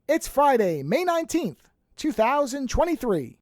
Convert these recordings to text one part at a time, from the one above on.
It's Friday, May 19th, 2023.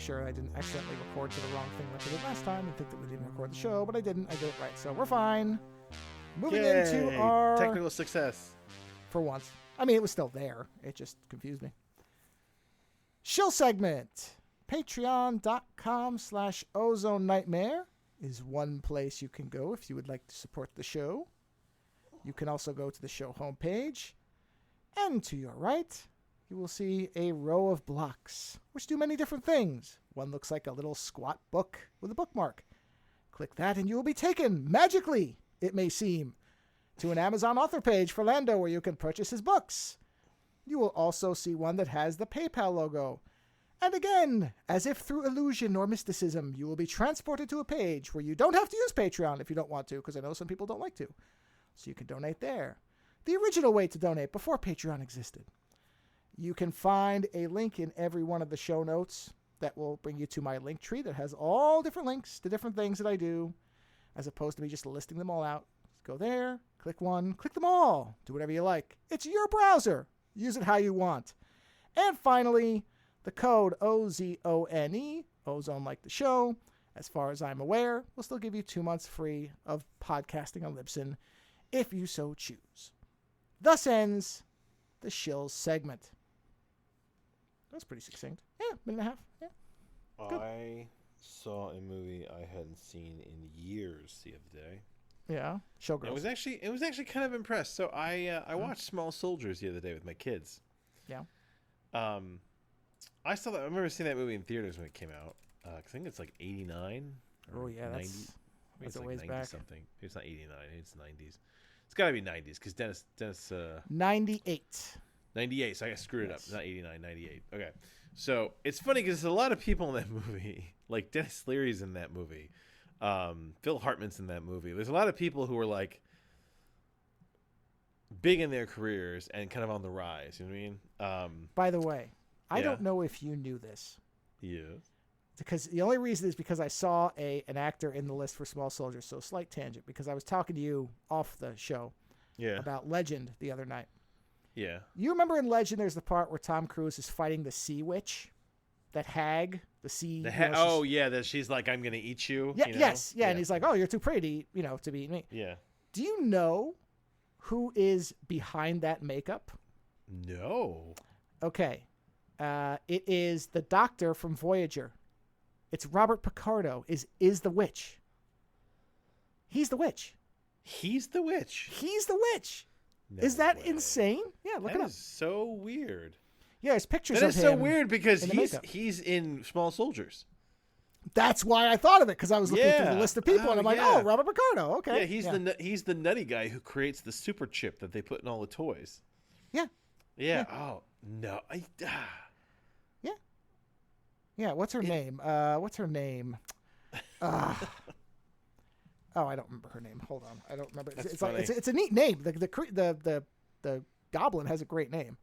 Sure I didn't accidentally record to the wrong thing like I did last time and think that we didn't record the show, but I didn't. I did it right, so we're fine. Moving into our technical success. For once. I mean, it was still there. It just confused me. Shill segment. Patreon.com/Ozone Nightmare is one place you can go if you would like to support the show. You can also go to the show homepage, and to your right, you will see a row of blocks, which do many different things. One looks like a little squat book with a bookmark. Click that and you will be taken, magically, it may seem, to an Amazon author page for Lando where you can purchase his books. You will also see one that has the PayPal logo. And again, as if through illusion or mysticism, you will be transported to a page where you don't have to use Patreon if you don't want to, because I know some people don't like to. So you can donate there. The original way to donate before Patreon existed. You can find a link in every one of the show notes that will bring you to my Linktree that has all different links to different things that I do, as opposed to me just listing them all out. Go there, click one, click them all. Do whatever you like. It's your browser. Use it how you want. And finally, the code OZONE, Ozone like the show, as far as I'm aware, will still give you 2 months free of podcasting on Libsyn if you so choose. Thus ends the Shills segment. That's pretty succinct. Yeah, minute and a half. Yeah. Good. I saw a movie I hadn't seen in years the other day. Yeah, Showgirls. It was actually kind of impressed. So I watched Small Soldiers the other day with my kids. Yeah. I saw that. I remember seeing that movie in theaters when it came out. I think it's like 89. Oh yeah, 90. That's a like ways 90 back. Something. It's not 89. It's 90s. It's got to be 90s because Dennis. 98. 98, so I screwed it up. Not 89, 98. Okay. So it's funny because there's a lot of people in that movie. Like Dennis Leary's in that movie. Phil Hartman's in that movie. There's a lot of people who are like big in their careers and kind of on the rise. You know what I mean? By the way, I don't know if you knew this. Yeah. Because the only reason is because I saw an actor in the list for Small Soldiers. So slight tangent because I was talking to you off the show about Legend the other night. Yeah. You remember in Legend, there's the part where Tom Cruise is fighting the sea witch, that hag, the sea. That she's like, I'm gonna eat you. Yeah. You know? Yes. Yeah. And he's like, oh, you're too pretty, to be me. Yeah. Do you know who is behind that makeup? No. Okay. It is the doctor from Voyager. It's Robert Picardo. Is the witch. He's the witch. He's the witch. He's the witch. No is that way. insane? Yeah, look it up. That is so weird. Yeah, there's pictures that of him. That is so weird because makeup. he's in Small Soldiers. That's why I thought of it, because I was looking through the list of people, and I'm like, oh, Robert Picardo, okay. Yeah, he's the nutty guy who creates the super chip that they put in all the toys. Yeah. Yeah. Oh, no. Yeah. Yeah, what's her name? What's her name? Oh, I don't remember her name. Hold on, I don't remember. It's a neat name. The goblin has a great name.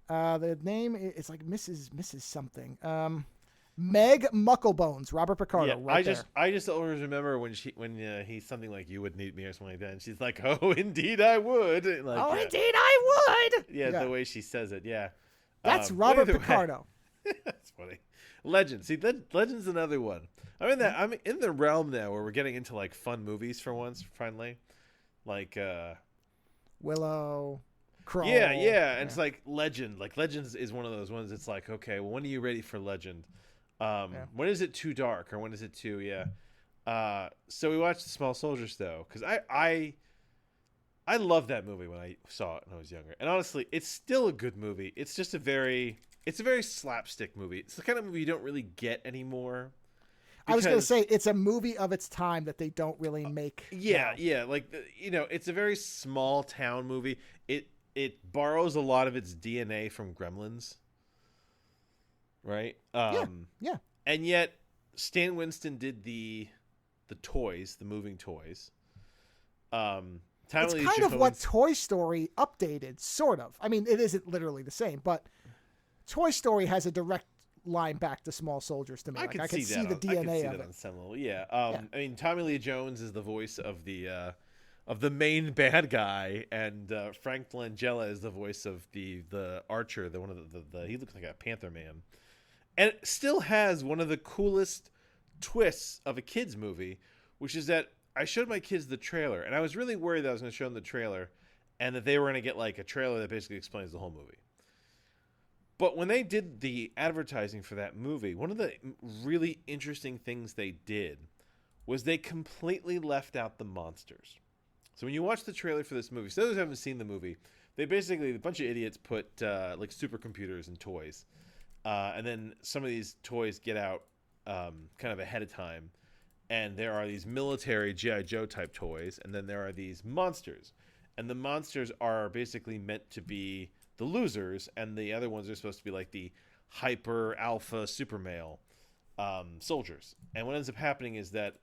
The name is like Mrs. something. Meg Mucklebones, Robert Picardo. Yeah, I just always remember when he's something like, "You would need me" or something like that, and she's like, "Oh, indeed I would." Like, indeed I Yeah, the way she says it. Yeah. That's Robert Picardo. That's funny. Legend. See, Legend's another one. I'm in the realm now where we're getting into like fun movies for once, finally. Like Willow, Crawl. Yeah. And it's like Legend. Like Legend is one of those ones. It's like, okay, well, when are you ready for Legend? When is it too dark, or when is it too? Yeah. So we watched The Small Soldiers though, because I loved that movie when I saw it when I was younger, and honestly, it's still a good movie. It's just a very slapstick movie. It's the kind of movie you don't really get anymore. I was going to say it's a movie of its time that they don't really make. Yeah. Like, it's a very small town movie. It borrows a lot of its DNA from Gremlins, right? Yeah. And yet, Stan Winston did the toys, the moving toys. It's kind of what Toy Story updated, sort of. I mean, it isn't literally the same, but Toy Story has a direct line back to Small Soldiers to me. I can see the DNA of it. On some level. Yeah. I mean, Tommy Lee Jones is the voice of the main bad guy, and Frank Langella is the voice of the archer. He looks like a Panther Man, and it still has one of the coolest twists of a kids movie, which is that I showed my kids the trailer, and I was really worried that I was going to show them the trailer and that they were going to get like a trailer that basically explains the whole movie. But when they did the advertising for that movie, one of the really interesting things they did was they completely left out the monsters. So when you watch the trailer for this movie, so those who haven't seen the movie, they basically, a bunch of idiots put like supercomputers in toys. And then some of these toys get out kind of ahead of time. And there are these military G.I. Joe type toys, and then there are these monsters. And the monsters are basically meant to be the losers, and the other ones are supposed to be like the hyper alpha super male soldiers. And what ends up happening is that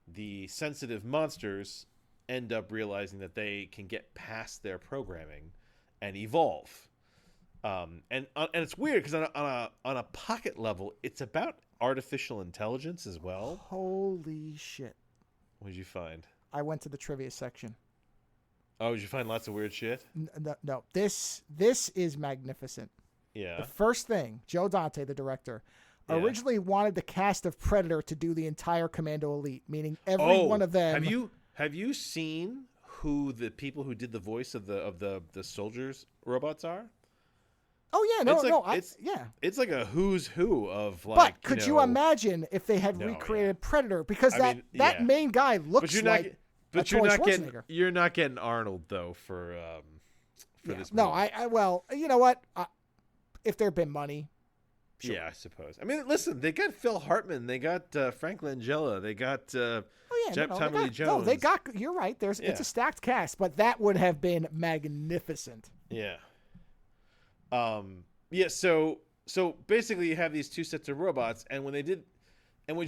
the sensitive monsters end up realizing that they can get past their programming and evolve. And it's weird because on a pocket level, it's about artificial intelligence as well. Holy shit. What did you find? I went to the trivia section. Oh, did you find lots of weird shit? No. This is magnificent. Yeah. The first thing, Joe Dante, the director, originally wanted the cast of Predator to do the entire Commando Elite, meaning every one of them. Have you seen who the people who did the voice of the soldiers robots are? Oh yeah, It's like a who's who of like. But could you imagine if they had recreated Predator? Because that main guy looks like. But you're not getting Arnold though for this movie. No, well, you know what? If there'd been money. Sure. Yeah, I suppose. I mean, listen, they got Phil Hartman, they got Frank Langella, they got Tommy Lee Jones. No, they got. You're right. It's a stacked cast, but that would have been magnificent. Yeah. So basically you have these two sets of robots, and when you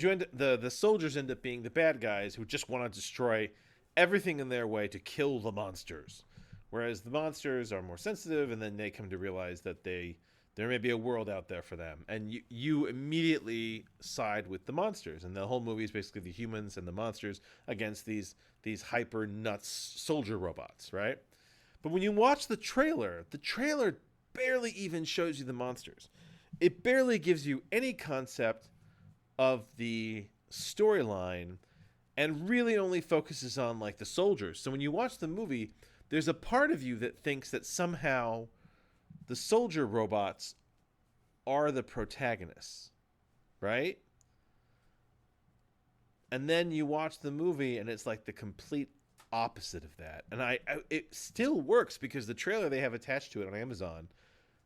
end the soldiers end up being the bad guys who just want to destroy everything in their way to kill the monsters, whereas the monsters are more sensitive, and then they come to realize that there may be a world out there for them, and you immediately side with the monsters, and the whole movie is basically the humans and the monsters against these hyper nuts soldier robots, right? But when you watch the trailer barely even shows you the monsters. It barely gives you any concept of the storyline, and really only focuses on like the soldiers. So when you watch the movie, there's a part of you that thinks that somehow the soldier robots are the protagonists, right? And then you watch the movie and it's like the complete opposite of that. And it still works because the trailer they have attached to it on Amazon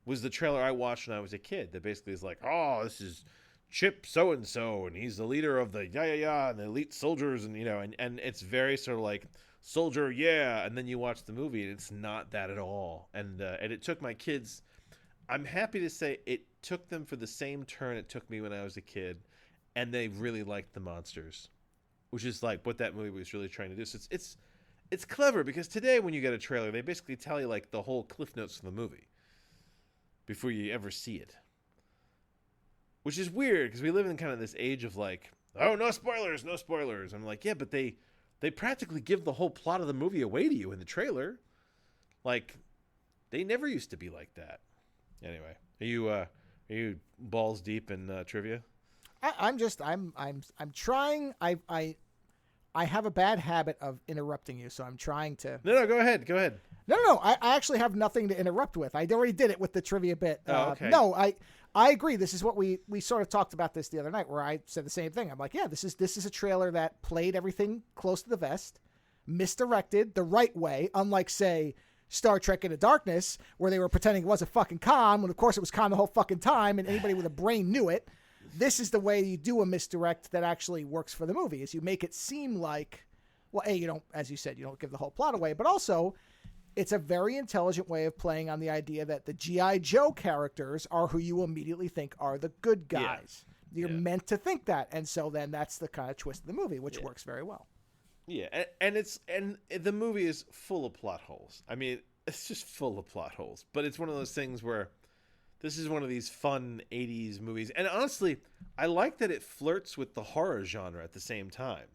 was the trailer I watched when I was a kid that basically is like, oh, this is Chip so-and-so, and he's the leader of the and the elite soldiers, and and it's very sort of like soldier, and then you watch the movie and it's not that at all. And it took my kids, I'm happy to say it took them for the same turn it took me when I was a kid, and they really liked the monsters, which is like what that movie was really trying to do. So it's clever because today when you get a trailer, they basically tell you like the whole cliff notes of the movie before you ever see it. Which is weird because we live in kind of this age of like, oh, no spoilers. I'm like, yeah, but they practically give the whole plot of the movie away to you in the trailer. Like, they never used to be like that. Anyway, are you balls deep in trivia? I'm trying. I have a bad habit of interrupting you, so I'm trying to. No, go ahead. No. I actually have nothing to interrupt with. I already did it with the trivia bit. Oh, okay. No, I agree. This is what we sort of talked about this the other night, where I said the same thing. I'm like, yeah, this is a trailer that played everything close to the vest, misdirected the right way, unlike, say, Star Trek Into Darkness, where they were pretending it was a fucking con, when of course it was con the whole fucking time, and anybody with a brain knew it. This is the way you do a misdirect that actually works for the movie, is you make it seem like, well, you don't, as you said, you don't give the whole plot away, but also it's a very intelligent way of playing on the idea that the G.I. Joe characters are who you immediately think are the good guys. You're meant to think that, and so then that's the kind of twist of the movie, which works very well. Yeah, and the movie is full of plot holes. I mean, it's just full of plot holes. But it's one of those things where this is one of these fun 80s movies. And honestly, I like that it flirts with the horror genre at the same time.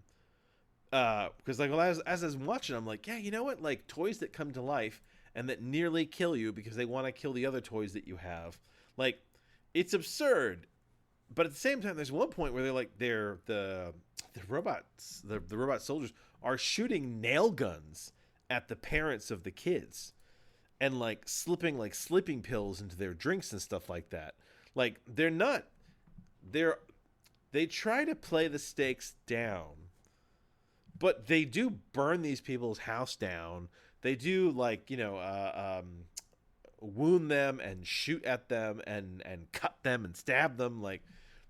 Because as I was watching, I'm like, yeah, you know what? Like, toys that come to life and that nearly kill you because they want to kill the other toys that you have. Like, it's absurd. But at the same time, there's one point where the robots, the robot soldiers are shooting nail guns at the parents of the kids. And like slipping like sleeping pills into their drinks and stuff like that. Like they try to play the stakes down, but they do burn these people's house down. They do wound them and shoot at them and cut them and stab them. Like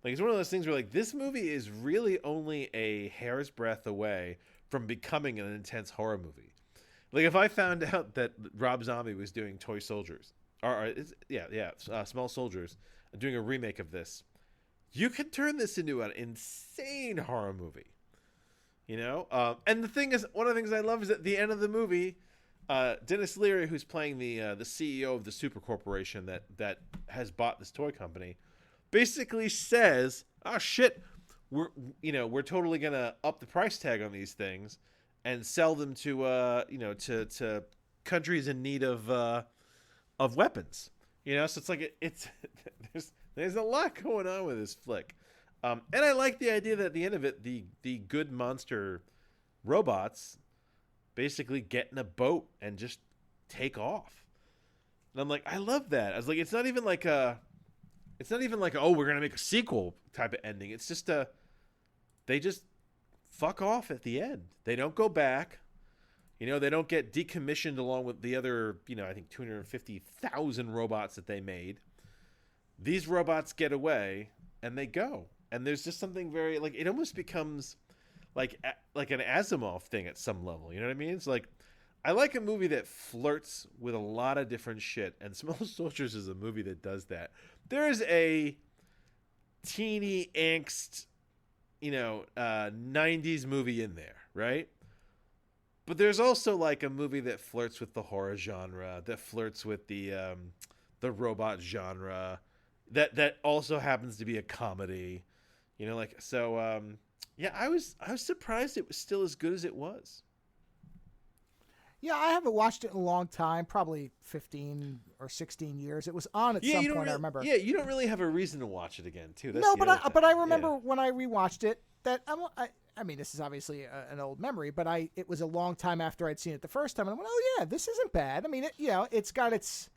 it's one of those things where like this movie is really only a hair's breadth away from becoming an intense horror movie. Like if I found out that Rob Zombie was doing Toy Soldiers, Small Soldiers, doing a remake of this, you could turn this into an insane horror movie. You know, and the thing is, one of the things I love is at the end of the movie, Dennis Leary, who's playing the CEO of the super corporation that has bought this toy company, basically says, "Oh shit, we're totally gonna up the price tag on these things." And sell them to to countries in need of weapons, So it's like there's a lot going on with this flick, and I like the idea that at the end of it, the good monster robots basically get in a boat and just take off, and I'm like, I love that. I was like, it's not even like oh, we're gonna make a sequel type of ending. It's just they just fuck off at the end. They don't go back. They don't get decommissioned along with the other, I think 250,000 robots that they made. These robots get away and they go. And there's just something very like it almost becomes like an Asimov thing at some level. You know what I mean? It's like I like a movie that flirts with a lot of different shit, and Small Soldiers is a movie that does that. There is a teeny angst 90s movie in there, right? But there's also like a movie that flirts with the horror genre, that flirts with the robot genre, that also happens to be a comedy, I was surprised it was still as good as it was. Yeah, I haven't watched it in a long time, probably 15 or 16 years. It was on at some point, I remember. Yeah, you don't really have a reason to watch it again, too. No, but I remember when I rewatched it that I mean, this is obviously an old memory, but it was a long time after I'd seen it the first time, and I went, "Oh yeah, this isn't bad." I mean, it's got its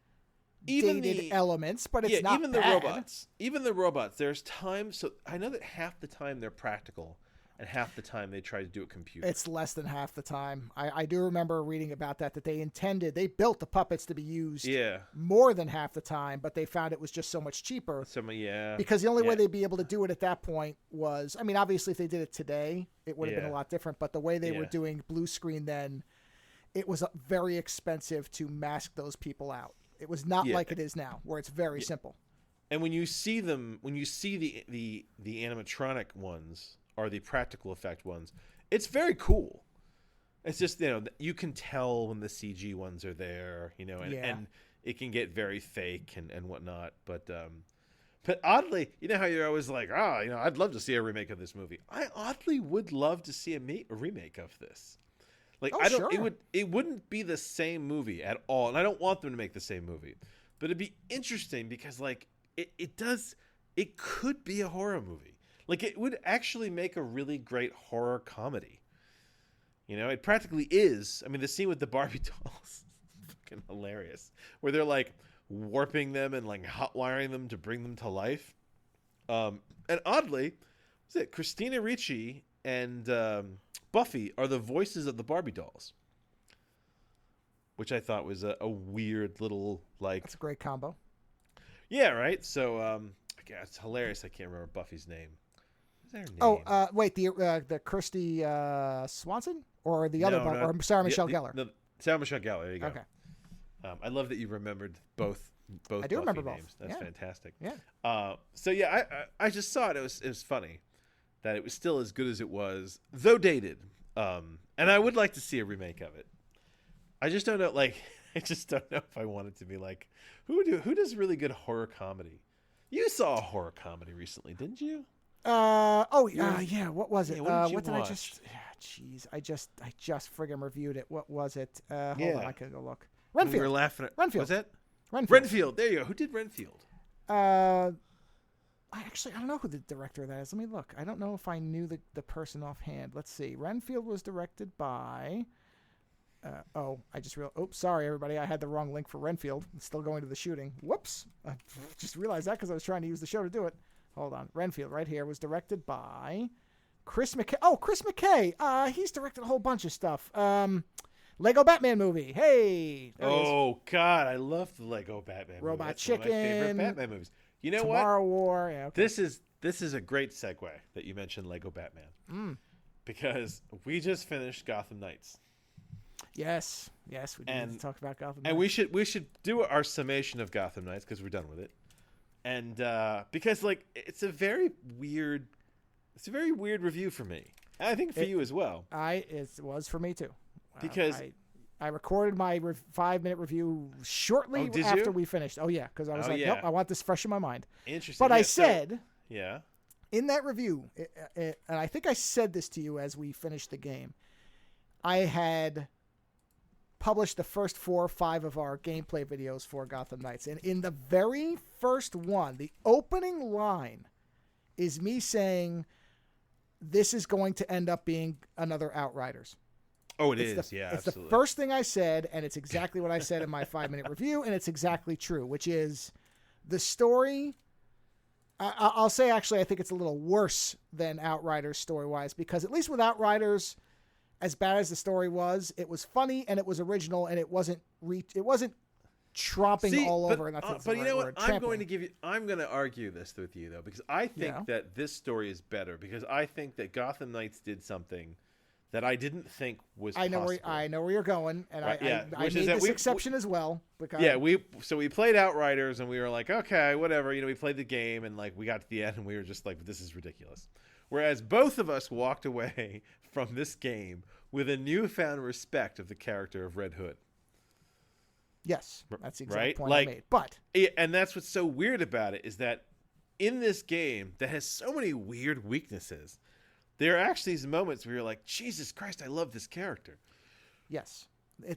dated elements, but it's not bad. Even the robots. There's times, so I know that half the time they're practical, and half the time they try to do a computer. It's less than half the time. I do remember reading about that they built the puppets to be used more than half the time, but they found it was just so much cheaper. Because the only way they'd be able to do it at that point was, I mean, obviously if they did it today, it would have been a lot different, but the way they were doing blue screen then, it was very expensive to mask those people out. It was not like it is now, where it's very simple. And when you see them, when you see the animatronic ones, or the practical effect ones, it's very cool. It's just, you can tell when the CG ones are there, and it can get very fake and whatnot. But oddly, how you're always like, I'd love to see a remake of this movie. I oddly would love to see a remake of this. Like Oh, I don't sure. it wouldn't be the same movie at all, and I don't want them to make the same movie. But it'd be interesting because like it could be a horror movie. Like it would actually make a really great horror comedy. You know, it practically is. I mean, the scene with the Barbie dolls is fucking hilarious. Where they're like warping them and like hot wiring them to bring them to life. And oddly, what's it? Christina Ricci and Buffy are the voices of the Barbie dolls, which I thought was a weird little like. That's a great combo. Yeah, right. So, yeah, it's hilarious. I can't remember Buffy's name. What's her name? Oh, wait, the Kirsty Swanson or the other, or Sarah Michelle Gellar. No, Sarah Michelle Gellar. There you go. Okay. I love that you remembered both. I do Buffy remember both. Names. That's fantastic. Yeah. So yeah, I just saw it. It was funny that it was still as good as it was, though dated. And I would like to see a remake of it. I just don't know. Like, I just don't know if I want it to be like who does really good horror comedy. You saw a horror comedy recently, didn't you? Yeah. What was it? Yeah, what did I just? Jeez, I just friggin' reviewed it. What was it? Hold on, I can go look. Renfield. We were laughing at Renfield. Was that Renfield? Renfield? There you go. Who did Renfield? I don't know who the director of that is. Let me look. I don't know if I knew the person offhand. Let's see. Renfield was directed by. I just realized. Oops, sorry everybody. I had the wrong link for Renfield. I'm still going to the shooting. Whoops. I just realized that because I was trying to use the show to do it. Hold on. Renfield right here was directed by Chris McKay. Oh, Chris McKay. He's directed a whole bunch of stuff. Lego Batman movie. Hey. Oh God, I love the Lego Batman. Robot movie. That's Chicken. one of my favorite Batman movies. You know Tomorrow what? War. Yeah, okay. This is a great segue that you mentioned Lego Batman. Because we just finished Gotham Knights. Yes, we need to talk about Gotham Knights. And we should do our summation of Gotham Knights because we're done with it. And because like it's a very weird review for me. And I think for you as well. It was for me too. Because I recorded my 5-minute review shortly after we finished. Oh yeah, because I was nope, I want this fresh in my mind. Interesting. But I said, yeah, in that review, and I think I said this to you as we finished the game. I had published the first 4 or 5 of our gameplay videos for Gotham Knights, and in the very first one, the opening line is me saying, "This is going to end up being another Outriders." Oh, It's absolutely. the first thing I said, and it's exactly what I said in my 5-minute review, and it's exactly true, which is the story. I'll say, actually, I think it's a little worse than Outriders story-wise, because at least with Outriders, as bad as the story was, it was funny and it was original, and it wasn't tromping all over. And that's but you know what? I'm going to argue this with you though, because I think that this story is better, because I think that Gotham Knights did something that I didn't think was possible. I know where you're going, and right, I made this exception as well. Because we played Outriders, and we were like, okay, whatever. You know, we played the game, and like we got to the end, and we were just like, this is ridiculous. Whereas both of us walked away from this game with a newfound respect of the character of Red Hood. Yes, that's the exact right? point like, I made. But and that's what's so weird about it, is that in this game that has so many weird weaknesses, there are actually these moments where you're like, Jesus Christ, I love this character. Yes.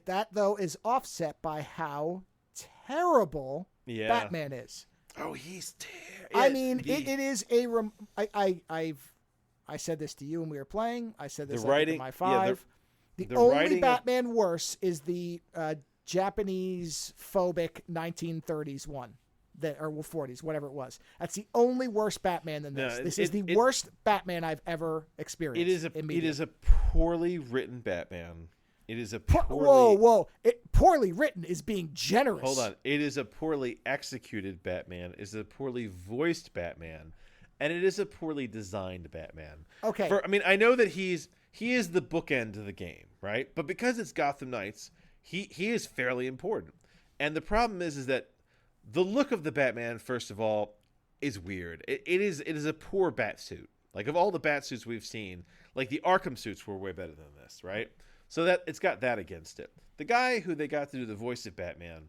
That, though, is offset by how terrible Batman is. Oh, he's terrible. I mean, it is a... I said this to you when we were playing. I said this in my 5. The only Batman worse is the Japanese phobic 1930s one. Or 40s, whatever it was. That's the only worse Batman than this. This is the worst Batman I've ever experienced. It is a poorly written Batman. It is a poorly written is being generous. Hold on. It is a poorly executed Batman. It is a poorly voiced Batman, and it is a poorly designed Batman. Okay. I know that he is the bookend of the game, right? But because it's Gotham Knights, he is fairly important. And the problem is that the look of the Batman, first of all, is weird. It is a poor bat suit. Like, of all the bat suits we've seen, like the Arkham suits were way better than this, right? So that it's got that against it. The guy who they got to do the voice of Batman,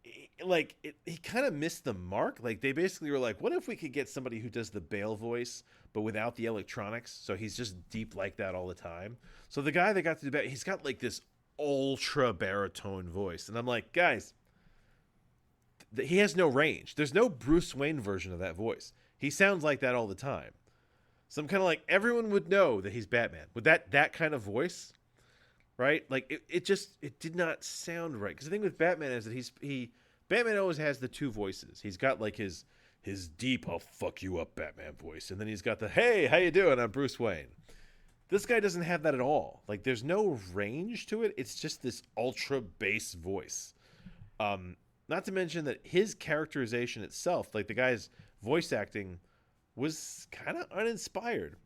he kind of missed the mark. Like they basically were like, what if we could get somebody who does the Bale voice but without the electronics, so he's just deep like that all the time. So the guy that got to do that, he's got like this ultra baritone voice, and I'm like, guys, he has no range. There's no Bruce Wayne version of that voice. He sounds like that all the time. So I'm kind of like, everyone would know that he's Batman with that kind of voice, right? Like it did not sound right. Because the thing with Batman is that Batman always has the two voices. He's got like his deep "I'll fuck you up" Batman voice, and then he's got the "Hey, how you doing? I'm Bruce Wayne." This guy doesn't have that at all. Like there's no range to it. It's just this ultra bass voice. Not to mention that his characterization itself, like the guy's voice acting, was kind of uninspired.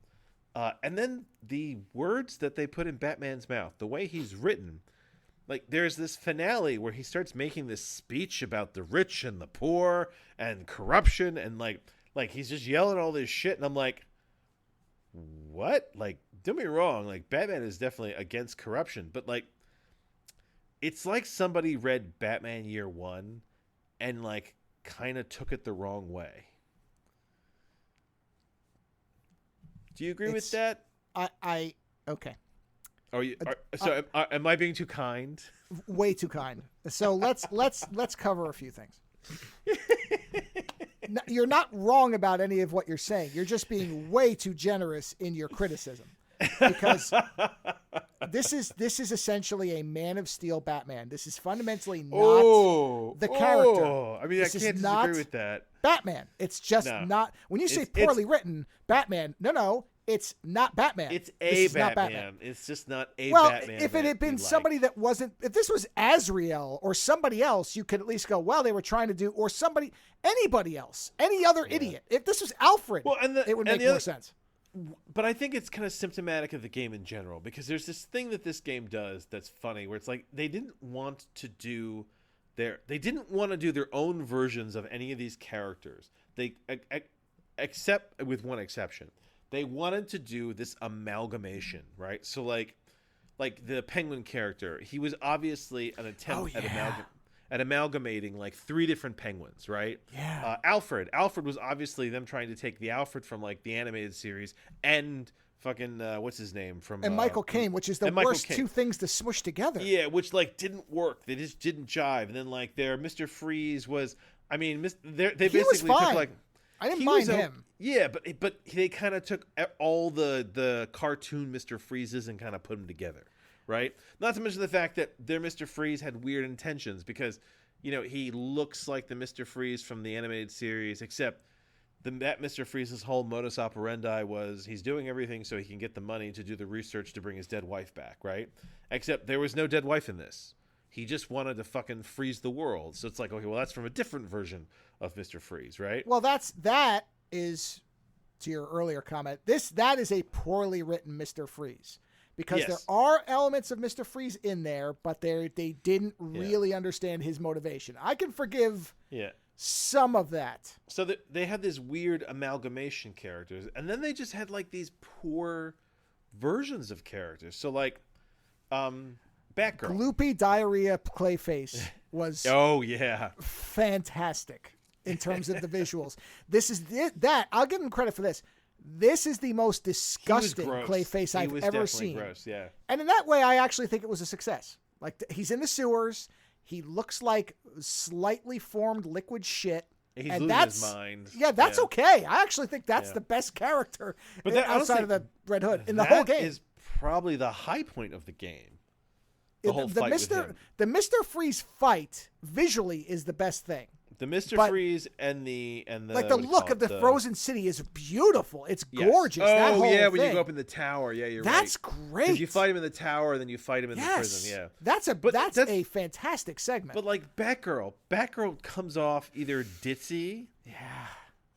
And then the words that they put in Batman's mouth, the way he's written, like there's this finale where he starts making this speech about the rich and the poor and corruption, and like he's just yelling all this shit, and I'm like, what? Like, don't get me wrong, like Batman is definitely against corruption, but like it's like somebody read Batman Year One and like kind of took it the wrong way. Do you agree with that? Okay. Am I being too kind? Way too kind. So let's cover a few things. You're not wrong about any of what you're saying. You're just being way too generous in your criticism, because this is essentially a Man of Steel Batman. This is fundamentally not the character. I mean, this I can't disagree with that. Batman. It's just not. When you say poorly written Batman, no, it's not Batman. It's Batman. It's just not Batman. Well, if it had been somebody that wasn't, if this was Azrael or somebody else, you could at least go, well, they were trying to do, or anybody else, any other idiot. If this was Alfred, it would make more sense. But I think it's kind of symptomatic of the game in general, because there's this thing that this game does that's funny, where it's like they didn't want to do their own versions of any of these characters. They except with one exception. They wanted to do this amalgamation, right? So like the Penguin character, he was obviously an attempt at amalgamating like three different Penguins, right? Yeah. Alfred was obviously them trying to take the Alfred from like the animated series and fucking what's his name from and Michael Caine, which is the worst two things to smush together. Yeah, which like didn't work. They just didn't jive. And then like their Mr. Freeze was, I mean, they basically took like. I didn't mind him. Yeah, but they kind of took all the cartoon Mr. Freezes and kind of put them together, right? Not to mention the fact that their Mr. Freeze had weird intentions, because, you know, he looks like the Mr. Freeze from the animated series, except that Mr. Freeze's whole modus operandi was he's doing everything so he can get the money to do the research to bring his dead wife back, right? Except there was no dead wife in this. He just wanted to fucking freeze the world. So it's like, okay, well, that's from a different version of Mr. Freeze, right? Well, that is, to your earlier comment, that is a poorly written Mr. Freeze, because there are elements of Mr. Freeze in there, but they didn't really understand his motivation. I can forgive some of that. So they had this weird amalgamation characters, and then they just had like these poor versions of characters. So like, Batgirl. Gloopy diarrhea Clayface was fantastic in terms of the visuals. This is that. I'll give him credit for this. This is the most disgusting Clayface I've ever seen. Gross, yeah. And in that way, I actually think it was a success. Like, he's in the sewers. He looks like slightly formed liquid shit. He's losing his mind. Yeah, that's okay. I actually think that's the best character outside of the Red Hood in the whole game. That is probably the high point of the game. The Mr. Freeze fight visually is the best thing. The Mr. Freeze and the like the look of the frozen city is beautiful. It's gorgeous. Oh when you go up in the tower. Yeah, you're right. That's great. Because you fight him in the tower, then you fight him in the prison. Yeah, that's a fantastic segment. But like Batgirl comes off either ditzy,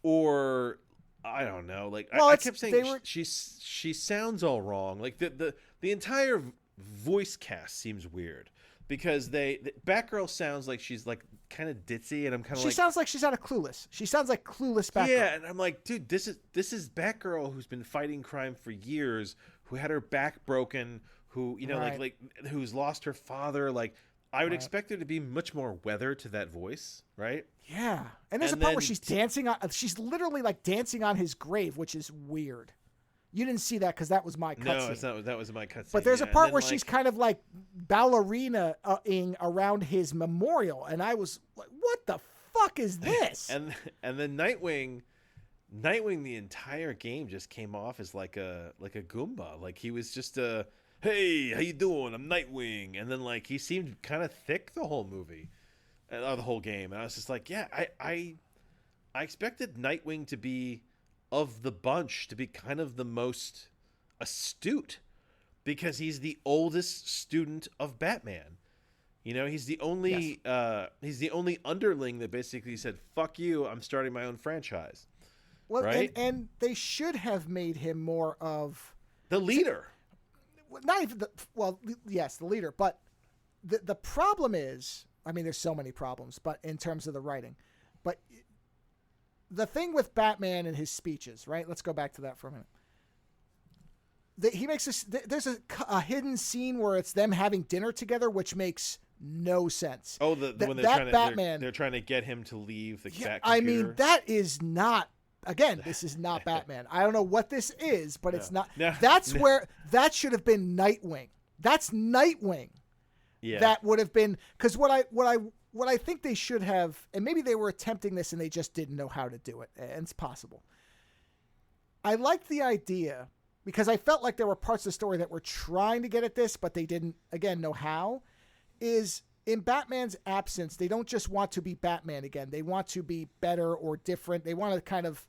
or I don't know. Like I kept saying she sounds all wrong. Like the entire voice cast seems weird, because Batgirl sounds like she's like kind of ditzy, and I'm kind of she sounds like she's out of Clueless. She sounds like Clueless Batgirl. Yeah, and I'm like, dude, this is Batgirl who's been fighting crime for years, who had her back broken, who like who's lost her father. Like, I would expect there to be much more weather to that voice, right? Yeah. And there's a part where she's dancing on, she's literally like dancing on his grave, which is weird. You didn't see that because that was my cutscene. No, it's not. That was my cutscene. But there's a part where she's kind of like ballerina-ing around his memorial, and I was like, "What the fuck is this?" and then Nightwing, the entire game just came off as like a Goomba. Like he was just a, "Hey, how you doing? I'm Nightwing," and then like he seemed kind of thick the whole movie, the whole game, and I was just like, "Yeah, I expected Nightwing to be." Of the bunch to be kind of the most astute because he's the oldest student of Batman. You know, he's the only underling that basically said, "Fuck you, I'm starting my own franchise." Well, right? and they should have made him more of the leader. Not even yes, the leader, but the problem is, I mean, there's so many problems, but in terms of the writing, but the thing with Batman and his speeches, right? Let's go back to that for a minute. He makes this. There's a hidden scene where it's them having dinner together, which makes no sense. Oh, when they're trying to get him to leave the Bat computer. I mean, that is not. Again, this is not Batman. I don't know what this is, but it's not. Where that should have been Nightwing. That's Nightwing. Yeah. That would have been because what I think they should have, and maybe they were attempting this and they just didn't know how to do it, and it's possible. I liked the idea because I felt like there were parts of the story that were trying to get at this, but they didn't, again, know how, is in Batman's absence, they don't just want to be Batman again. They want to be better or different. They want to kind of,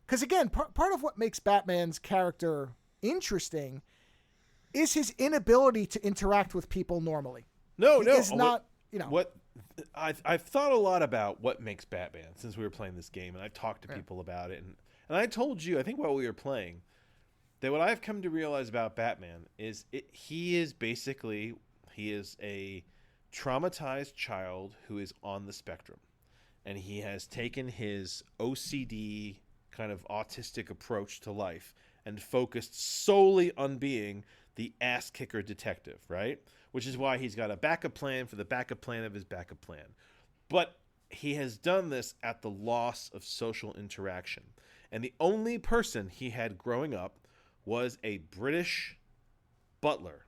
because again, part of what makes Batman's character interesting is his inability to interact with people normally. It's not, what I've thought a lot about what makes Batman since we were playing this game, and I've talked to people about it, and I told you, I think while we were playing, that what I've come to realize about Batman is he is a traumatized child who is on the spectrum, and he has taken his OCD kind of autistic approach to life and focused solely on being the ass kicker detective, right? Which is why he's got a backup plan for the backup plan of his backup plan. But he has done this at the loss of social interaction. And the only person he had growing up was a British butler.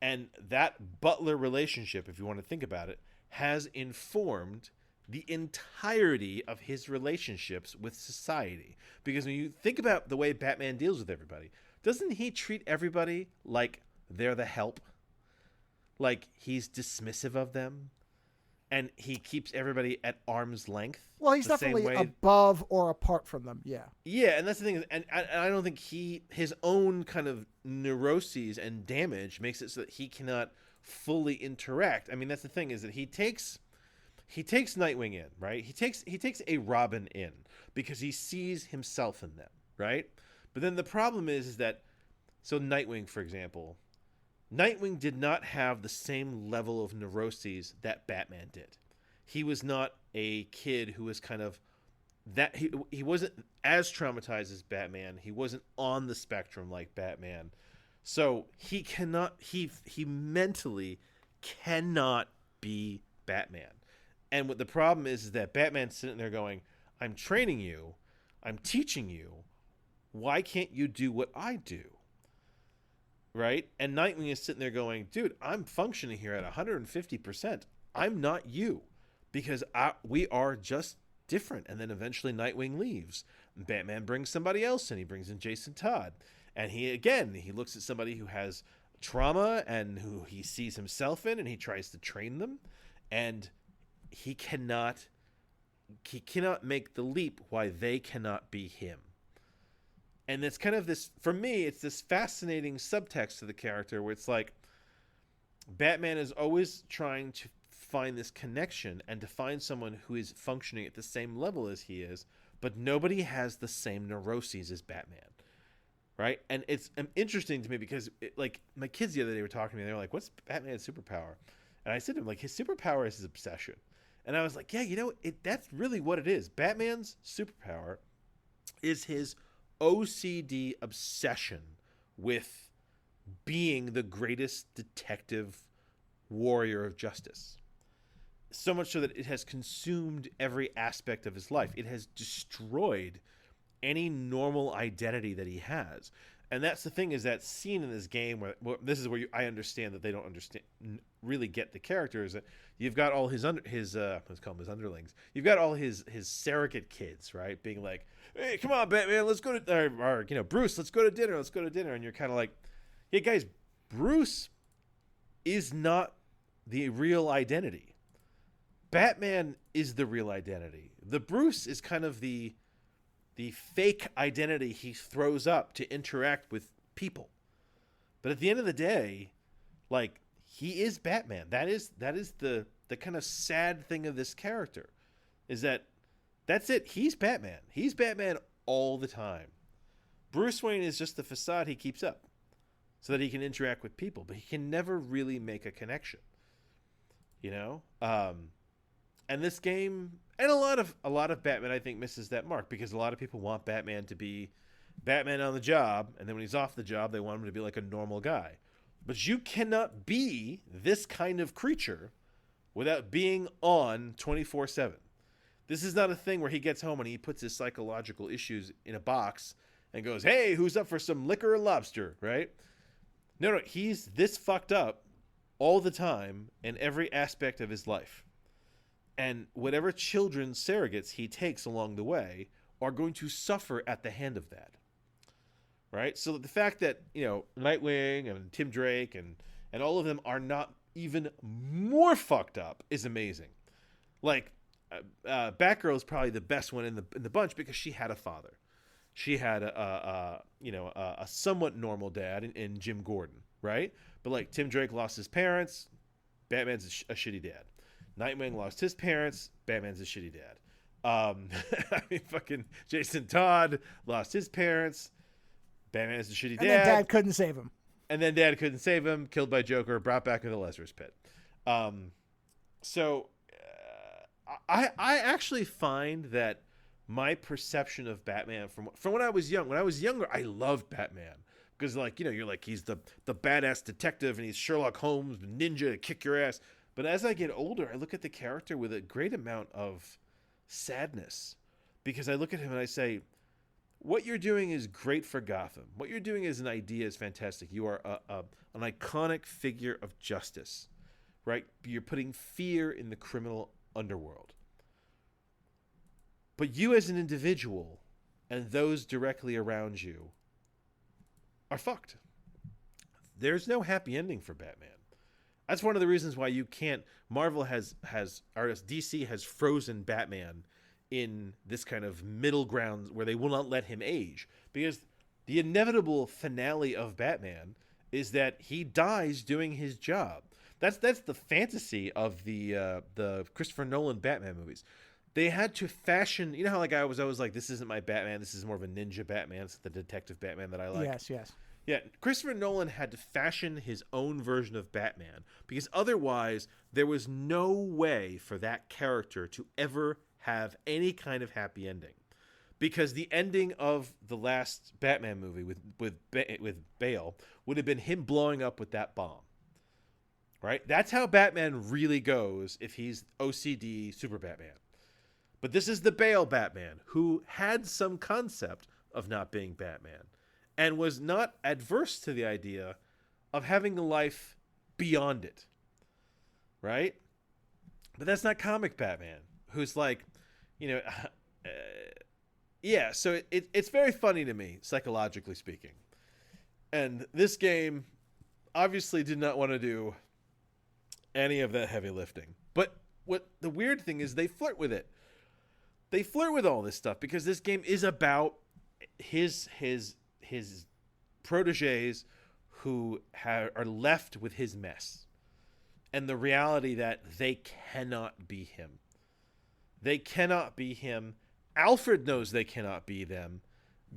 And that butler relationship, if you want to think about it, has informed the entirety of his relationships with society. Because when you think about the way Batman deals with everybody, doesn't he treat everybody like they're the help? Like he's dismissive of them, and he keeps everybody at arm's length. Well, he's definitely above or apart from them. Yeah. Yeah, and that's the thing. And I don't think his own kind of neuroses and damage makes it so that he cannot fully interact. I mean, that's the thing is that he takes Nightwing in, right? He takes a Robin in because he sees himself in them, right? But then the problem is that, so Nightwing, for example, Nightwing did not have the same level of neuroses that Batman did. He was not a kid who was kind of that he wasn't as traumatized as Batman. He wasn't on the spectrum like Batman. So he mentally cannot be Batman. And what the problem is that Batman's sitting there going, "I'm training you, I'm teaching you. Why can't you do what I do?" Right? And Nightwing is sitting there going, "Dude, I'm functioning here at 150%. I'm not you because we are just different." And then eventually Nightwing leaves. Batman brings somebody else in. He brings in Jason Todd. And he looks at somebody who has trauma and who he sees himself in, and he tries to train them. And he cannot make the leap why they cannot be him. And it's kind of this, for me, it's this fascinating subtext to the character where it's like Batman is always trying to find this connection and to find someone who is functioning at the same level as he is, but nobody has the same neuroses as Batman, right? And it's interesting to me because like my kids the other day were talking to me, they were like, "What's Batman's superpower?" And I said to him, like, his superpower is his obsession. And I was like, yeah, that's really what it is. Batman's superpower is his OCD obsession with being the greatest detective warrior of justice. So much so that it has consumed every aspect of his life. It has destroyed any normal identity that he has. And that's the thing, is that scene in this game where this is where I understand that they don't really get the characters. You've got all his let's call them his underlings. You've got all his surrogate kids, right? Being like, hey, come on, Batman, let's go to, or Bruce, let's go to dinner. And you're kind of like, yeah, guys, Bruce is not the real identity. Batman is the real identity. The Bruce is kind of the fake identity he throws up to interact with people. But at the end of the day, like, he is Batman. That is the kind of sad thing of this character, is that that's it. He's Batman. He's Batman all the time. Bruce Wayne is just the facade he keeps up so that he can interact with people, but he can never really make a connection. And this game, and a lot of Batman, I think, misses that mark, because a lot of people want Batman to be Batman on the job, and then when he's off the job, they want him to be like a normal guy. But you cannot be this kind of creature without being on 24/7. This is not a thing where he gets home and he puts his psychological issues in a box and goes, hey, who's up for some liquor or lobster, right? No, he's this fucked up all the time in every aspect of his life. And whatever children's surrogates he takes along the way are going to suffer at the hand of that. Right? So the fact that, Nightwing and Tim Drake and all of them are not even more fucked up is amazing. Like, Batgirl is probably the best one in the bunch, because she had a father. She had a somewhat normal dad in Jim Gordon, right? But like, Tim Drake lost his parents, Batman's a shitty dad. Nightwing lost his parents, Batman's a shitty dad. Fucking Jason Todd lost his parents, Batman's a shitty dad. And then Dad couldn't save him. Killed by Joker, brought back in the Lazarus Pit. So I actually find that my perception of Batman from when I was younger, I loved Batman. Because, you're like, he's the badass detective, and he's Sherlock Holmes, ninja to kick your ass. But as I get older, I look at the character with a great amount of sadness, because I look at him and I say, what you're doing is great for Gotham. What you're doing as an idea is fantastic. You are an iconic figure of justice, right? You're putting fear in the criminal underworld. But you as an individual and those directly around you are fucked. There's no happy ending for Batman. That's one of the reasons why you can't. Marvel DC has frozen Batman in this kind of middle ground where they will not let him age, because the inevitable finale of Batman is that he dies doing his job. That's the fantasy of the Christopher Nolan Batman movies. They had to fashion. You know how like I was always like, this isn't my Batman. This is more of a ninja Batman. It's the detective Batman that I like. Yes. Yeah, Christopher Nolan had to fashion his own version of Batman, because otherwise there was no way for that character to ever have any kind of happy ending. Because the ending of the last Batman movie with Bale would have been him blowing up with that bomb. Right? That's how Batman really goes if he's OCD Super Batman. But this is the Bale Batman, who had some concept of not being Batman, and was not adverse to the idea of having a life beyond it. Right? But that's not comic Batman, who's like, yeah, so it's very funny to me, psychologically speaking. And this game obviously did not want to do any of that heavy lifting. But what the weird thing is, they flirt with it. They flirt with all this stuff because this game is about his protégés who are left with his mess, and the reality that they cannot be him. They cannot be him. Alfred knows they cannot be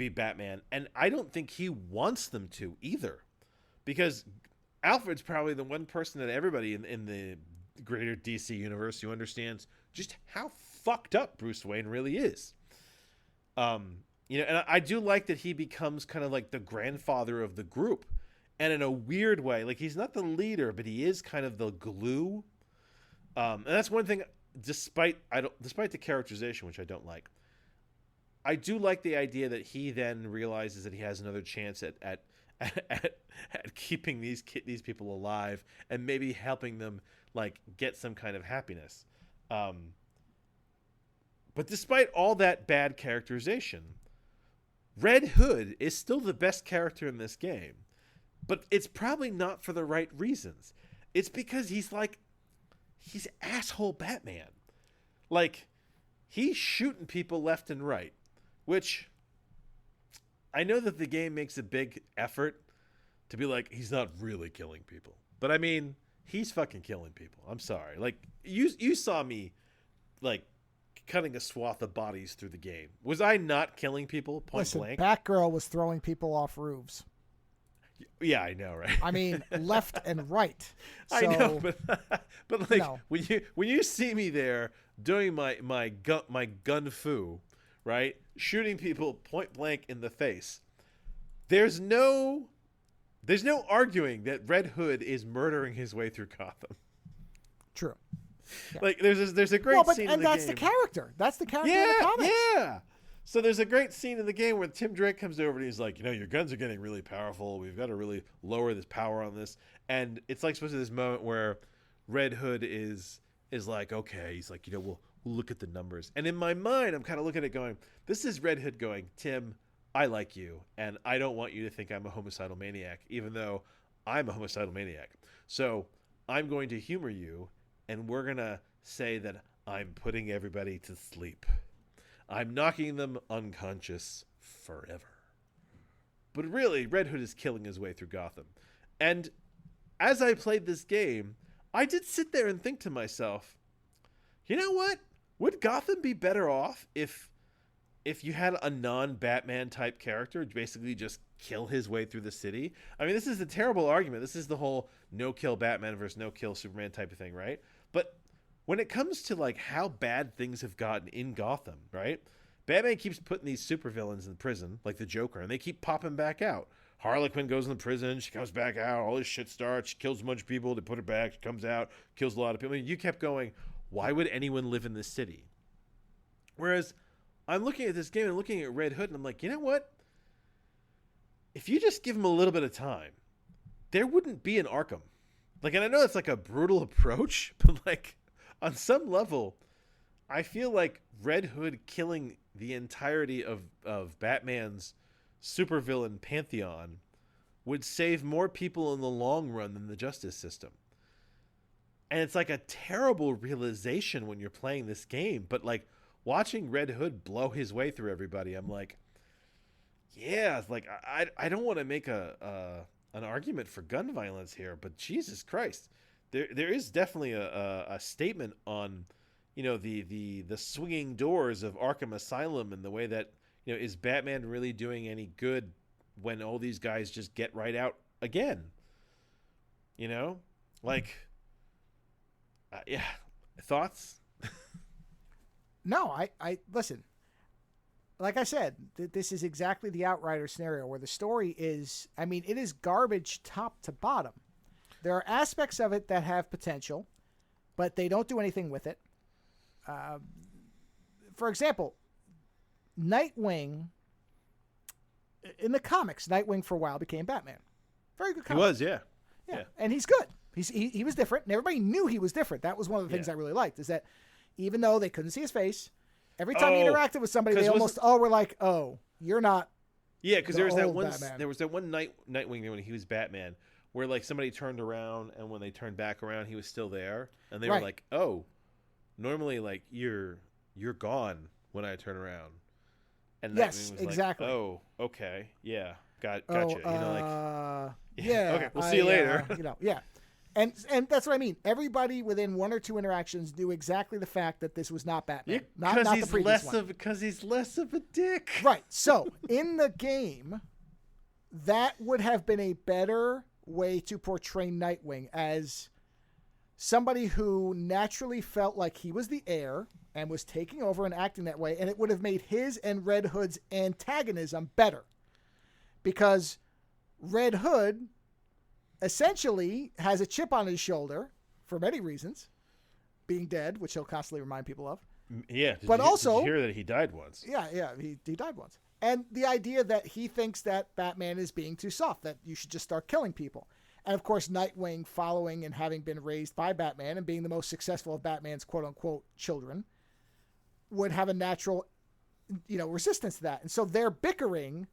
Batman, and I don't think he wants them to either, because Alfred's probably the one person that everybody in the greater DC universe who understands just how fucked up Bruce Wayne really is. And I do like that he becomes kind of like the grandfather of the group, and in a weird way, like he's not the leader, but he is kind of the glue. And that's one thing. Despite the characterization, which I don't like, I do like the idea that he then realizes that he has another chance at keeping these people alive and maybe helping them like get some kind of happiness. But despite all that bad characterization, Red Hood is still the best character in this game. But it's probably not for the right reasons. It's because he's asshole Batman. Like, he's shooting people left and right, which I know that the game makes a big effort to be like, he's not really killing people. But I mean, he's fucking killing people. I'm sorry. Like, you saw me, like, cutting a swath of bodies through the game. Was I not killing people point blank? Batgirl was throwing people off roofs. Yeah, I know, right? I mean, left and right. So, I know, but like when you see me there doing my gun fu, right, shooting people point blank in the face, there's no arguing that Red Hood is murdering his way through Gotham. True. Yeah. Like there's a great scene in the game. And that's the character. That's the character in the comics. Yeah. So there's a great scene in the game where Tim Drake comes over and he's like, your guns are getting really powerful. We've got to really lower this power on this. And it's like supposed to be this moment where Red Hood is like, okay, he's like, we'll look at the numbers. And in my mind, I'm kind of looking at it going, this is Red Hood going, Tim, I like you. And I don't want you to think I'm a homicidal maniac, even though I'm a homicidal maniac. So I'm going to humor you. And we're going to say that I'm putting everybody to sleep. I'm knocking them unconscious forever. But really, Red Hood is killing his way through Gotham. And as I played this game, I did sit there and think to myself, you know what? Would Gotham be better off if you had a non-Batman type character basically just kill his way through the city? I mean, this is a terrible argument. This is the whole no-kill Batman versus no-kill Superman type of thing, right? But when it comes to like how bad things have gotten in Gotham, right? Batman keeps putting these supervillains in prison, like the Joker, and they keep popping back out. Harley Quinn goes in the prison, she comes back out, all this shit starts, she kills a bunch of people, they put her back, she comes out, kills a lot of people. I mean, you kept going, why would anyone live in this city? Whereas I'm looking at this game and looking at Red Hood, and I'm like, you know what? If you just give him a little bit of time, there wouldn't be an Arkham. Like, and I know that's like a brutal approach, but like on some level, I feel like Red Hood killing the entirety of Batman's supervillain pantheon would save more people in the long run than the justice system. And it's like a terrible realization when you're playing this game, but like watching Red Hood blow his way through everybody, I'm like, yeah, it's like I don't want to make an argument for gun violence here, but Jesus Christ, there is definitely a statement on, the swinging doors of Arkham Asylum and the way that, is Batman really doing any good when all these guys just get right out again? Like, yeah, thoughts? No, I listen. Like I said, this is exactly the Outrider scenario where the story is, I mean, it is garbage top to bottom. There are aspects of it that have potential, but they don't do anything with it. For example, Nightwing, in the comics, Nightwing for a while became Batman. Very good comic. He was, yeah. Yeah. And he's good. He was different, and everybody knew he was different. That was one of the things I really liked, is that even though they couldn't see his face, every time he interacted with somebody, they almost all were like, "Oh, you're not." Yeah, because there was that one. Batman. There was that one Nightwing when he was Batman, where like somebody turned around, and when they turned back around, he was still there, and they were like, "Oh, normally like you're gone when I turn around." And yes, was exactly. Like, oh, okay, yeah, gotcha. Yeah. Okay, we'll see you later. Yeah. And that's what I mean. Everybody within one or two interactions knew exactly the fact that this was not Batman. Not the previous one. Because he's less of a dick. Right. So, in the game, that would have been a better way to portray Nightwing as somebody who naturally felt like he was the heir and was taking over and acting that way, and it would have made his and Red Hood's antagonism better. Because Red Hood essentially has a chip on his shoulder for many reasons, being dead, which he'll constantly remind people of. Yeah, but also, did you hear that he died once? Yeah, he died once. And the idea that he thinks that Batman is being too soft, that you should just start killing people. And of course, Nightwing, following and having been raised by Batman and being the most successful of Batman's quote-unquote children, would have a natural, resistance to that. And so their bickering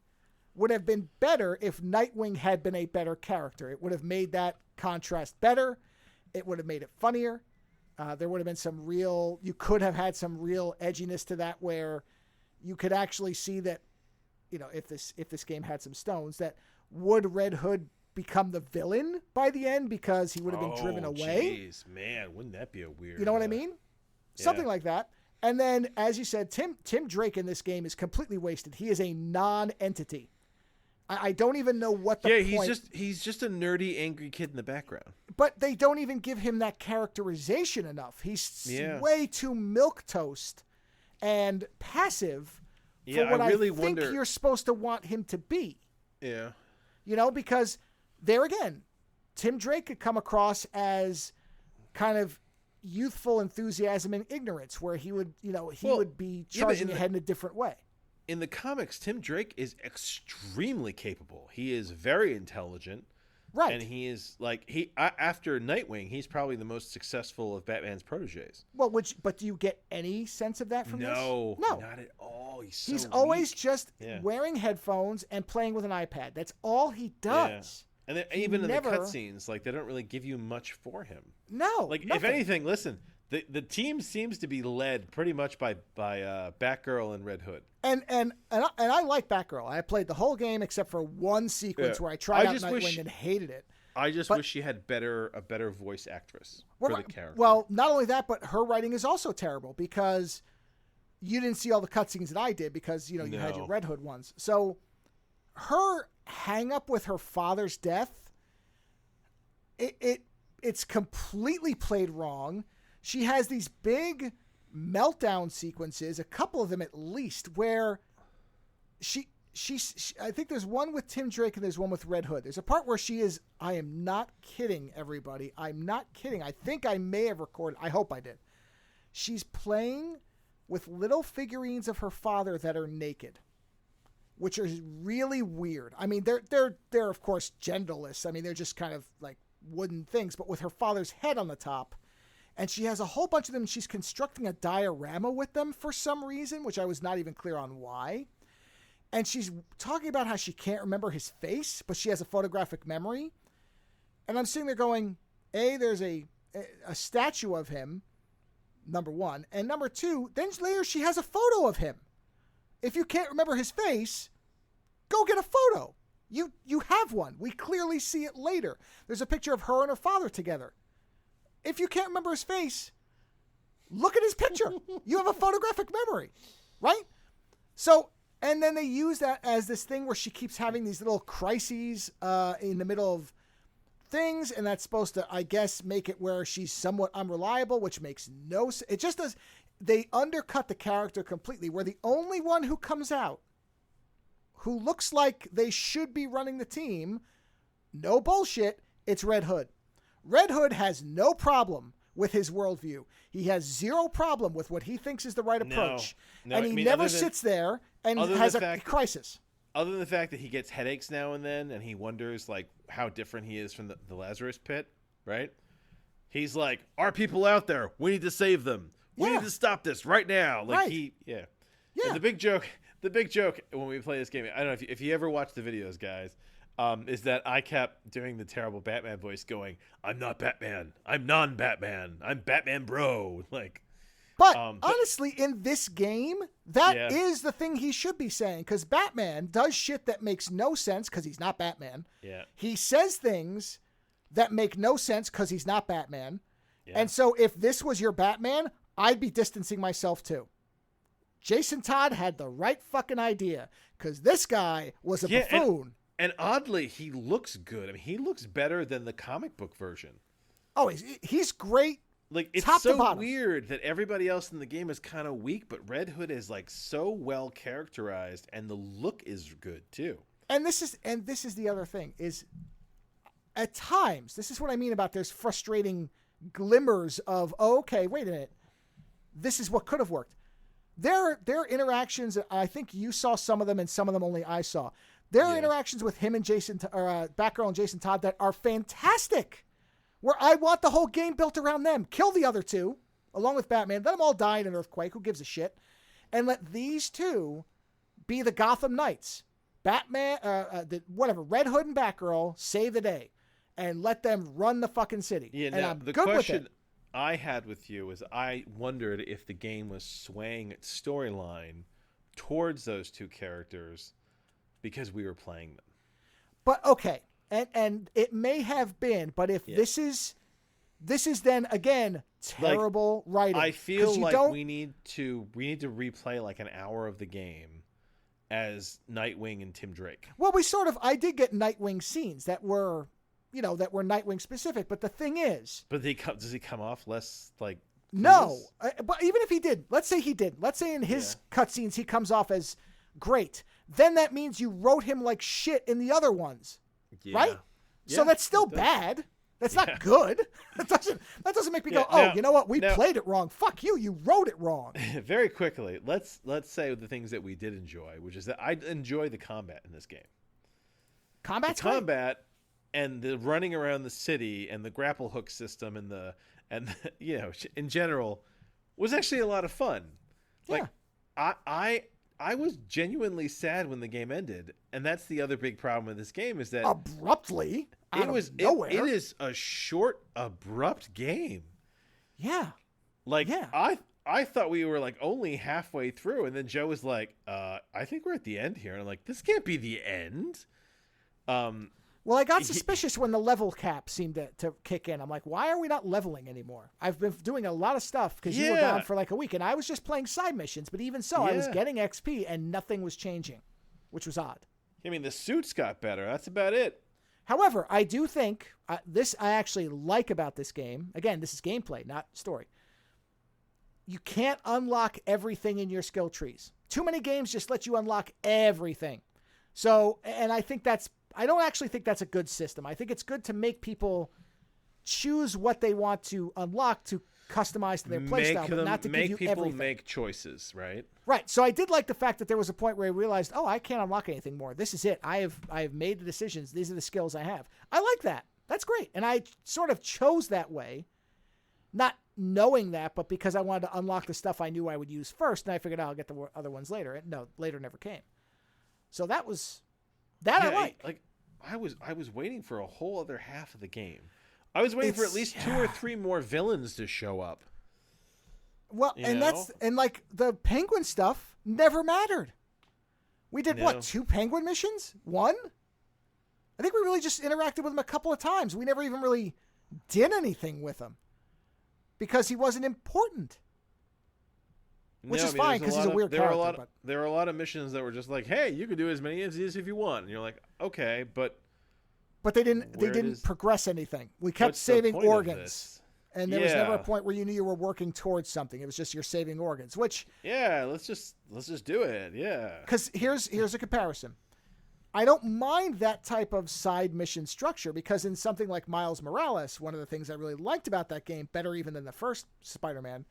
would have been better if Nightwing had been a better character. It would have made that contrast better. It would have made it funnier. There would have been you could have had some real edginess to that, where you could actually see that, if this game had some stones, that would Red Hood become the villain by the end because he would have been driven away? Jeez, man, wouldn't that be a weird? You know what I mean? Yeah. Something like that. And then, as you said, Tim Drake in this game is completely wasted. He is a non-entity. I don't even know what the point. Yeah, he's just a nerdy, angry kid in the background. But they don't even give him that characterization enough. He's way too milquetoast and passive for what I think you're supposed to want him to be. Yeah. Because there again, Tim Drake could come across as kind of youthful enthusiasm and ignorance, where he would, would be charging ahead in a different way. In the comics, Tim Drake is extremely capable. He is very intelligent. Right. And he is after Nightwing, he's probably the most successful of Batman's proteges. Well, but do you get any sense of that from this? No, not at all. He's always just wearing headphones and playing with an iPad. That's all he does. Yeah. And even in the cutscenes, they don't really give you much for him. No, if anything, listen, the team seems to be led pretty much by Batgirl and Red Hood. And I like Batgirl. I played the whole game except for one sequence where I tried out Nightwing and hated it. I just wish she had a better voice actress for the character. Well, not only that, but her writing is also terrible, because you didn't see all the cutscenes that I did, because you had your Red Hood ones. So her hang up with her father's death, it's completely played wrong. She has these big meltdown sequences, a couple of them at least, where she I think there's one with Tim Drake and there's one with Red Hood. There's a part where she is, I am not kidding, everybody. I'm not kidding. I think I may have recorded. I hope I did. She's playing with little figurines of her father that are naked, which is really weird. I mean, they're of course genderless. I mean, they're just kind of like wooden things, but with her father's head on the top. And she has a whole bunch of them. She's constructing a diorama with them for some reason, which I was not even clear on why. And she's talking about how she can't remember his face, but she has a photographic memory. And I'm sitting there going, there's a statue of him, number one. And number two, then later she has a photo of him. If you can't remember his face, go get a photo. You have one. We clearly see it later. There's a picture of her and her father together. If you can't remember his face, look at his picture. You have a photographic memory, right? So, and then they use that as this thing where she keeps having these little crises in the middle of things, and that's supposed to, I guess, make it where she's somewhat unreliable, which makes no sense. It just does. They undercut the character completely, where the only one who comes out who looks like they should be running the team, no bullshit, it's Red Hood. Red Hood has no problem with his worldview. He has zero problem with what he thinks is the right approach. No, and he never sits there and has a crisis. Other than the fact that he gets headaches now and then, and he wonders how different he is from the Lazarus Pit, right? He's like, our people out there, we need to save them. We need to stop this right now. Yeah. And the big joke when we play this game, I don't know if you ever watch the videos, guys, is that I kept doing the terrible Batman voice going, I'm not Batman. I'm non-Batman. I'm Batman bro. But honestly, in this game, that is the thing he should be saying, because Batman does shit that makes no sense because he's not Batman. Yeah. He says things that make no sense because he's not Batman. Yeah. And so if this was your Batman, I'd be distancing myself too. Jason Todd had the right fucking idea, because this guy was a buffoon. And oddly, he looks good. I mean, he looks better than the comic book version. Oh, he's great. It's so weird that everybody else in the game is kind of weak, but Red Hood is so well characterized, and the look is good too. And this is the other thing is, at times, this is what I mean about there's frustrating glimmers of, oh, okay, wait a minute. This is what could have worked. There are interactions, I think you saw some of them and some of them only I saw. There are interactions with him and Batgirl and Jason Todd that are fantastic, where I want the whole game built around them. Kill the other two, along with Batman. Let them all die in an earthquake. Who gives a shit? And let these two be the Gotham Knights. Batman, Red Hood and Batgirl save the day. And let them run the fucking city. Yeah, and now, I'm the good question with it. I had with you was I wondered if the game was swaying its storyline towards those two characters because we were playing them. But okay, and it may have been, but if this is then again terrible writing. I feel like we need to replay like an hour of the game as Nightwing and Tim Drake. Well, I did get Nightwing scenes that were Nightwing specific, but the thing is, does he come off less like no? But even if he did, let's say in his cutscenes he comes off as great, then that means you wrote him like shit in the other ones, right? Yeah, so that's still bad. That's not good. That doesn't make me go, oh, you know what? We played it wrong. Fuck you. You wrote it wrong. Very quickly, let's say the things that we did enjoy, which is that I enjoy the combat in this game. Combat and the running around the city and the grapple hook system and the in general was actually a lot of fun. Yeah. Like I was genuinely sad when the game ended, and that's the other big problem with this game is that abruptly out of nowhere. It is a short, abrupt game. Yeah. Like I thought we were like only halfway through, and then Joe was like, I think we're at the end here. And I'm like, this can't be the end. Well, I got suspicious when the level cap seemed to kick in. I'm like, why are we not leveling anymore? I've been doing a lot of stuff because you were gone for like a week, and I was just playing side missions. But even so, I was getting XP, and nothing was changing, which was odd. I mean, the suits got better. That's about it. However, I do think this I actually like about this game. Again, this is gameplay, not story. You can't unlock everything in your skill trees. Too many games just let you unlock everything. So, and I don't actually think that's a good system. I think it's good to make people choose what they want to unlock to customize to their playstyle, but not to give you everything. Make people make choices, right? Right. So I did like the fact that there was a point where I realized, oh, I can't unlock anything more. This is it. I have made the decisions. These are the skills I have. I like that. That's great. And I sort of chose that way, not knowing that, but because I wanted to unlock the stuff I knew I would use first, and I figured I'll get the other ones later. And no, later never came. So that was that I like. I was waiting for a whole other half of the game. I was waiting for at least 2 or 3 more villains to show up. Well, and like the Penguin stuff never mattered. We did 2 Penguin missions? 1? I think we really just interacted with him a couple of times. We never even really did anything with him because he wasn't important. Which is fine because he's a weird character. There were a lot of missions that were just like, hey, you can do as many of these if you want. And you're like, okay, but they didn't progress anything. We kept saving organs. And there was never a point where you knew you were working towards something. It was just you're saving organs, which let's just do it. Yeah. Because here's a comparison. I don't mind that type of side mission structure because in something like Miles Morales, one of the things I really liked about that game, better even than the first Spider-Man,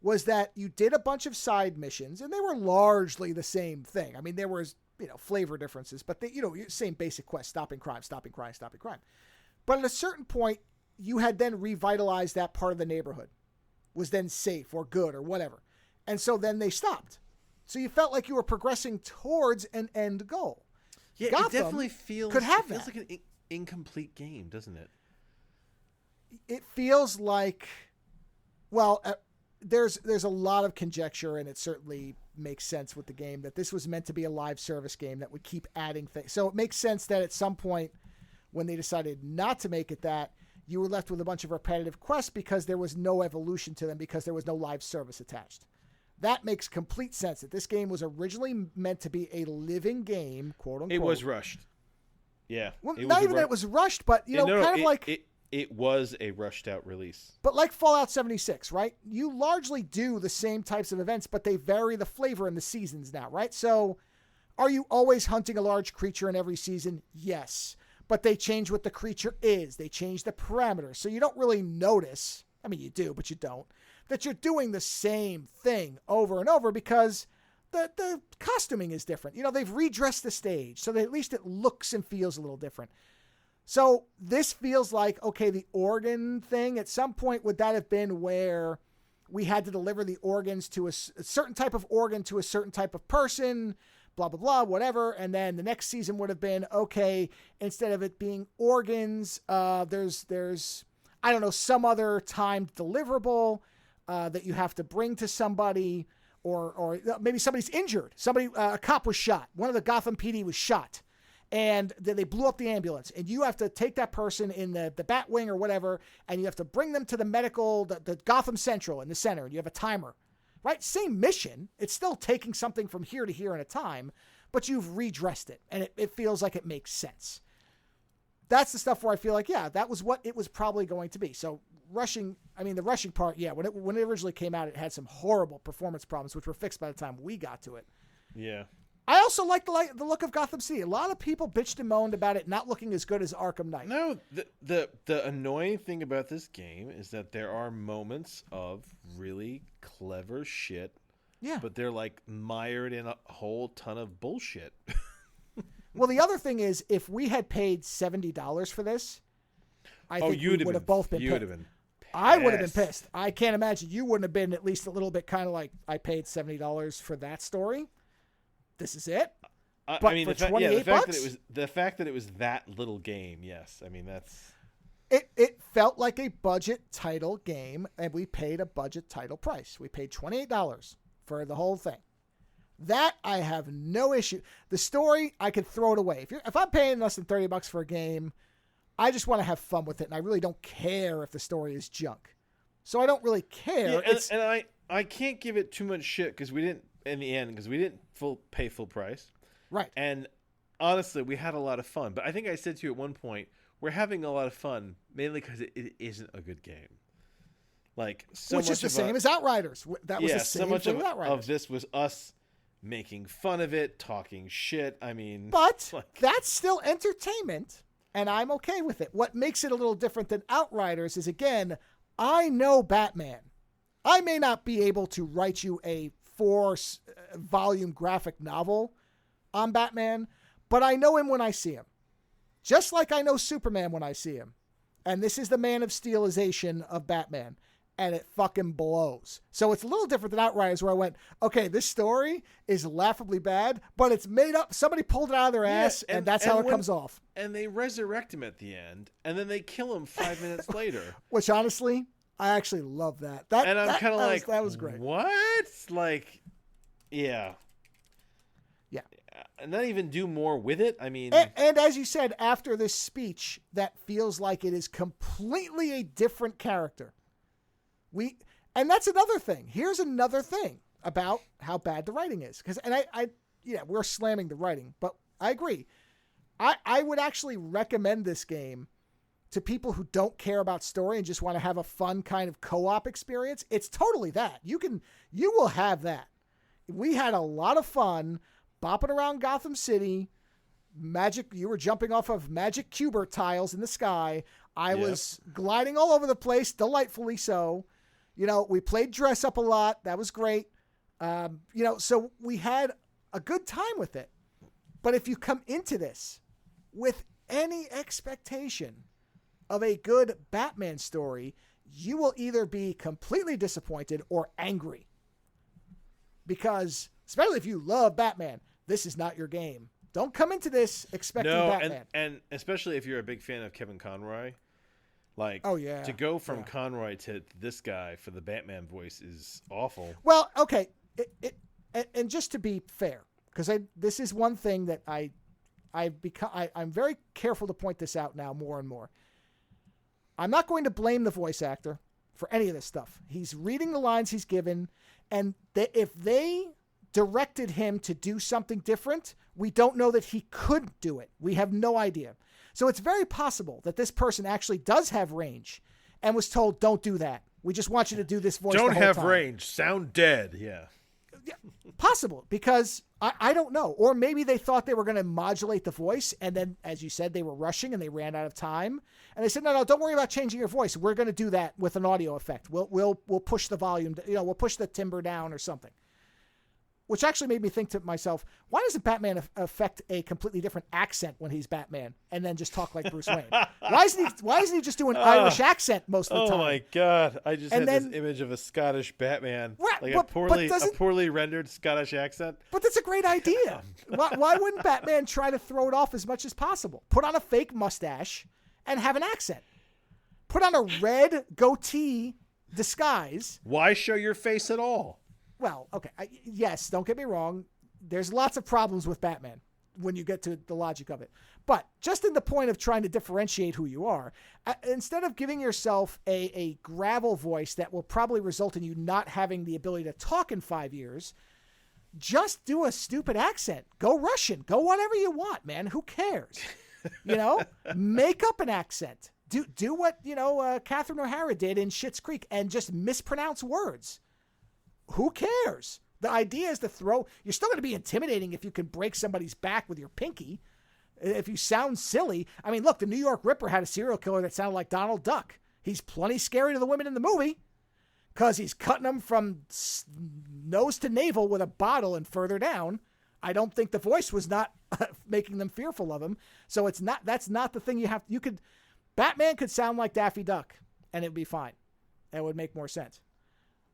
was that you did a bunch of side missions and they were largely the same thing. I mean, there was, flavor differences, but same basic quest, stopping crime. But at a certain point, you had then revitalized that part of the neighborhood, was then safe or good or whatever. And so then they stopped. So you felt like you were progressing towards an end goal. Yeah, Gotham it definitely feels like an incomplete game, doesn't it? It feels like, well, there's a lot of conjecture, and it certainly makes sense with the game that this was meant to be a live service game that would keep adding things. So it makes sense that at some point when they decided not to make it that, you were left with a bunch of repetitive quests because there was no evolution to them because there was no live service attached. That makes complete sense that this game was originally meant to be a living game, quote unquote. It was rushed. Yeah. Well, not even that it was rushed, but it was a rushed out release. But like Fallout 76, right? You largely do the same types of events, but they vary the flavor in the seasons now, right? So are you always hunting a large creature in every season? Yes. but they change what the creature is. They change the parameters. So you don't really notice, I mean, you do, but you don't, that you're doing the same thing over and over because the costuming is different. You know, they've redressed the stage so that at least it looks and feels a little different. So this feels like, okay, the organ thing, at some point would that have been where we had to deliver the organs to a certain type of organ to a certain type of person, blah, blah, blah, whatever. And then the next season would have been, okay, instead of it being organs, there's, I don't know, some other timed deliverable that you have to bring to somebody, or maybe somebody's injured. A cop was shot. One of the Gotham PD was shot. And then they blew up the ambulance. And you have to take that person in the Batwing or whatever, and you have to bring them to the Gotham Central in the center. And you have a timer. Right? Same mission. It's still taking something from here to here in a time, but you've redressed it. And it feels like it makes sense. That's the stuff where I feel like, yeah, that was what it was probably going to be. So the rushing part, yeah, when it originally came out, it had some horrible performance problems, which were fixed by the time we got to it. Yeah. I also like the look of Gotham City. A lot of people bitched and moaned about it not looking as good as Arkham Knight. No, the annoying thing about this game is that there are moments of really clever shit. Yeah. But they're like mired in a whole ton of bullshit. Well, the other thing is, if we had paid $70 for this, I think we would have both been pissed. I would have been pissed. I can't imagine you wouldn't have been at least a little bit kind of like, I paid $70 for that story. This is it. But I mean, for the fact that it was that little game. Yes, I mean that's. It felt like a budget title game, and we paid a budget title price. We paid $28 for the whole thing. That I have no issue. The story, I could throw it away. If I'm paying less than $30 for a game, I just want to have fun with it, and I really don't care if the story is junk. So I don't really care. Yeah, and I can't give it too much shit because we didn't pay full price. Right. And honestly, we had a lot of fun. But I think I said to you at one point, we're having a lot of fun mainly because it isn't a good game. Like which is the same as Outriders. That was the same so much thing with Outriders. of this was us making fun of it, talking shit. I mean, but that's still entertainment, and I'm okay with it. What makes it a little different than Outriders is, again, I know Batman. I may not be able to write you a 4-volume graphic novel on Batman, but I know him when I see him. Just like I know Superman when I see him. And this is the Man of Steelization of Batman. And it fucking blows. So it's a little different than Outriders, where I went, okay, this story is laughably bad, but it's made up. Somebody pulled it out of their ass, and that's how it comes off. And they resurrect him at the end, and then they kill him 5 minutes later. Which, honestly, I actually love that. And I'm kind of like, that was great. What? Like, yeah. Yeah. And not even do more with it. I mean, and as you said, after this speech, that feels like it is completely a different character. And that's another thing. Here's another thing about how bad the writing is. We're slamming the writing, but I agree. I would actually recommend this game to people who don't care about story and just want to have a fun kind of co-op experience. It's totally that. You will have that. We had a lot of fun bopping around Gotham City. You were jumping off of magic Cubert tiles in the sky. I was gliding all over the place, delightfully so. You know, we played dress up a lot. That was great. So we had a good time with it. But if you come into this with any expectation of a good Batman story, you will either be completely disappointed or angry. Because, especially if you love Batman, this is not your game. Don't come into this expecting Batman. And especially if you're a big fan of Kevin Conroy. Like, to go from Conroy to this guy for the Batman voice is awful. Well, okay. And just to be fair, because this is one thing that I'm very careful to point this out now more and more. I'm not going to blame the voice actor for any of this stuff. He's reading the lines he's given, and if they directed him to do something different, we don't know that he could do it. We have no idea. So it's very possible that this person actually does have range and was told, don't do that. We just want you to do this voice. Don't the whole have time. Range. Sound dead. Yeah. Possible, because I don't know. Or maybe they thought they were going to modulate the voice, and then, as you said, they were rushing and they ran out of time. And they said, no, don't worry about changing your voice. We're going to do that with an audio effect. We'll push the volume, we'll push the timbre down or something. Which actually made me think to myself, why doesn't Batman affect a completely different accent when he's Batman and then just talk like Bruce Wayne? Why isn't he just doing an Irish accent most of the time? Oh my God. I just had this image of a Scottish Batman. Right, a poorly rendered Scottish accent. But that's a great idea. Why wouldn't Batman try to throw it off as much as possible? Put on a fake mustache and have an accent. Put on a red goatee disguise. Why show your face at all? Well, okay. Yes, don't get me wrong. There's lots of problems with Batman when you get to the logic of it. But just in the point of trying to differentiate who you are, instead of giving yourself a gravel voice that will probably result in you not having the ability to talk in 5 years, just do a stupid accent. Go Russian. Go whatever you want, man. Who cares? Make up an accent. Do what, Catherine O'Hara did in Schitt's Creek and just mispronounce words. Who cares? The idea is to you're still going to be intimidating if you can break somebody's back with your pinky. If you sound silly. I mean, look, the New York Ripper had a serial killer that sounded like Donald Duck. He's plenty scary to the women in the movie because he's cutting them from nose to navel with a bottle and further down. I don't think the voice was not making them fearful of him. So that's not the thing Batman could sound like Daffy Duck and it'd be fine. That would make more sense.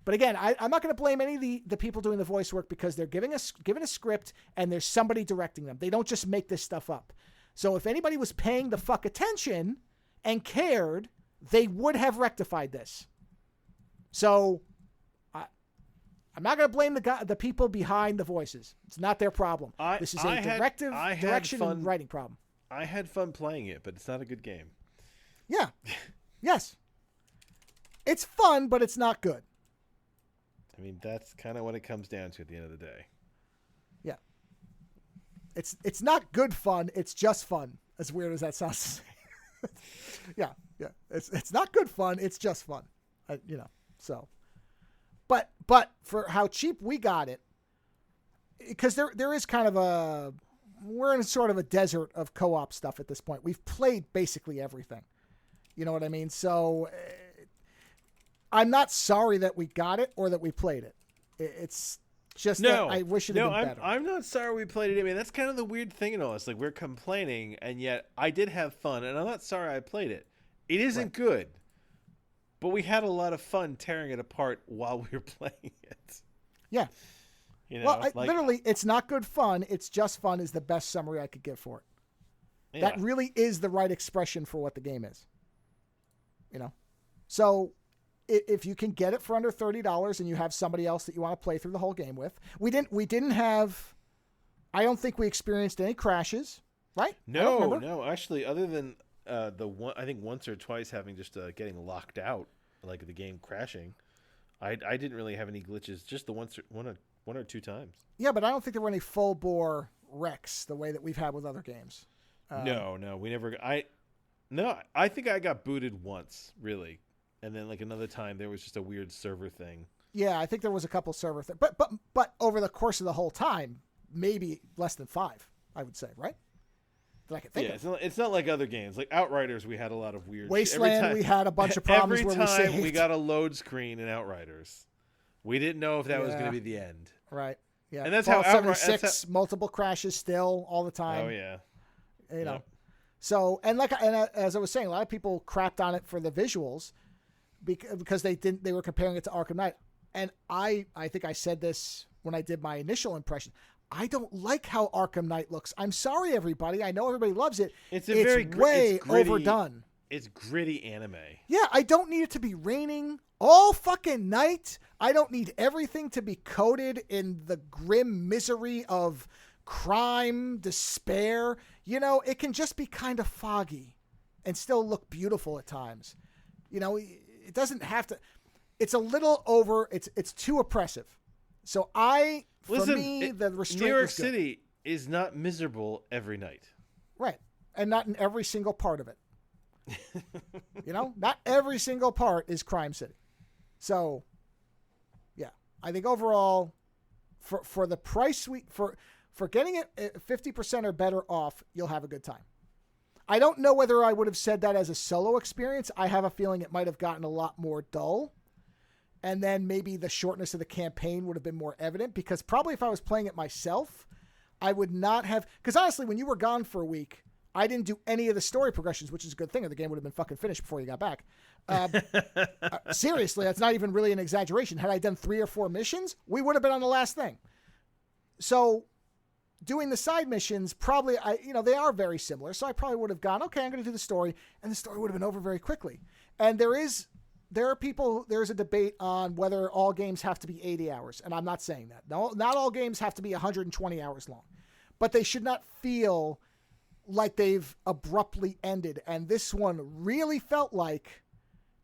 But again, I'm not going to blame any of the people doing the voice work because they're given a script and there's somebody directing them. They don't just make this stuff up. So if anybody was paying the fuck attention and cared, they would have rectified this. So I'm not going to blame the people behind the voices. It's not their problem. This is a direction and writing problem. I had fun playing it, but it's not a good game. Yeah. Yes. It's fun, but it's not good. I mean, that's kind of what it comes down to at the end of the day. Yeah. It's not good fun. It's just fun. As weird as that sounds to say. Yeah. It's not good fun. It's just fun. So. But for how cheap we got it, because there is kind of we're in sort of a desert of co-op stuff at this point. We've played basically everything. You know what I mean? So I'm not sorry that we got it or that we played it. It's just that I wish it had been better. I'm not sorry we played it. I mean, that's kind of the weird thing in all this. Like, we're complaining, and yet I did have fun, and I'm not sorry I played it. It isn't good, but we had a lot of fun tearing it apart while we were playing it. Yeah. Literally, it's not good fun. It's just fun is the best summary I could give for it. Yeah. That really is the right expression for what the game is. So if you can get it for under $30 and you have somebody else that you want to play through the whole game with, we didn't have, I don't think we experienced any crashes, right? No, actually, other than I think once or twice having just getting locked out, like the game crashing, I didn't really have any glitches, just the one or two times. Yeah, but I don't think there were any full bore wrecks the way that we've had with other games. No, we never. I think I got booted once, really. And then, like, another time, there was just a weird server thing. Yeah, I think there was a couple server things. But over the course of the whole time, maybe less than 5, I would say, right? That I can think of. It's not like other games. Like Outriders, we had a lot of weird... Wasteland, we had a bunch of problems where we saved. Every time we got a load screen in Outriders. We didn't know if that was going to be the end. Right. Yeah. And that's Fallout how 76, multiple crashes still, all the time. Oh, yeah. Yep. So, and as I was saying, a lot of people crapped on it for the visuals, because they were comparing it to Arkham Knight. And I think I said this when I did my initial impression. I don't like how Arkham Knight looks. I'm sorry, everybody. I know everybody loves it. It's way overdone. It's gritty anime. Yeah, I don't need it to be raining all fucking night. I don't need everything to be coated in the grim misery of crime, despair. It can just be kind of foggy and still look beautiful at times. It doesn't have to. It's a little over. It's too oppressive. So the restraint. New York City is not miserable every night. Right. And not in every single part of it. Not every single part is Crime City. So, yeah. I think overall, for the price for getting it 50% or better off, you'll have a good time. I don't know whether I would have said that as a solo experience. I have a feeling it might have gotten a lot more dull. And then maybe the shortness of the campaign would have been more evident, because probably if I was playing it myself, I would not have, because honestly, when you were gone for a week, I didn't do any of the story progressions, which is a good thing, or the game would have been fucking finished before you got back. Seriously, that's not even really an exaggeration. Had I done 3 or 4 missions, we would have been on the last thing. So doing the side missions, probably, they are very similar. So I probably would have gone, okay, I'm going to do the story, and the story would have been over very quickly. And there's a debate on whether all games have to be 80 hours. And I'm not saying that. No, not all games have to be 120 hours long, but they should not feel like they've abruptly ended. And this one really felt like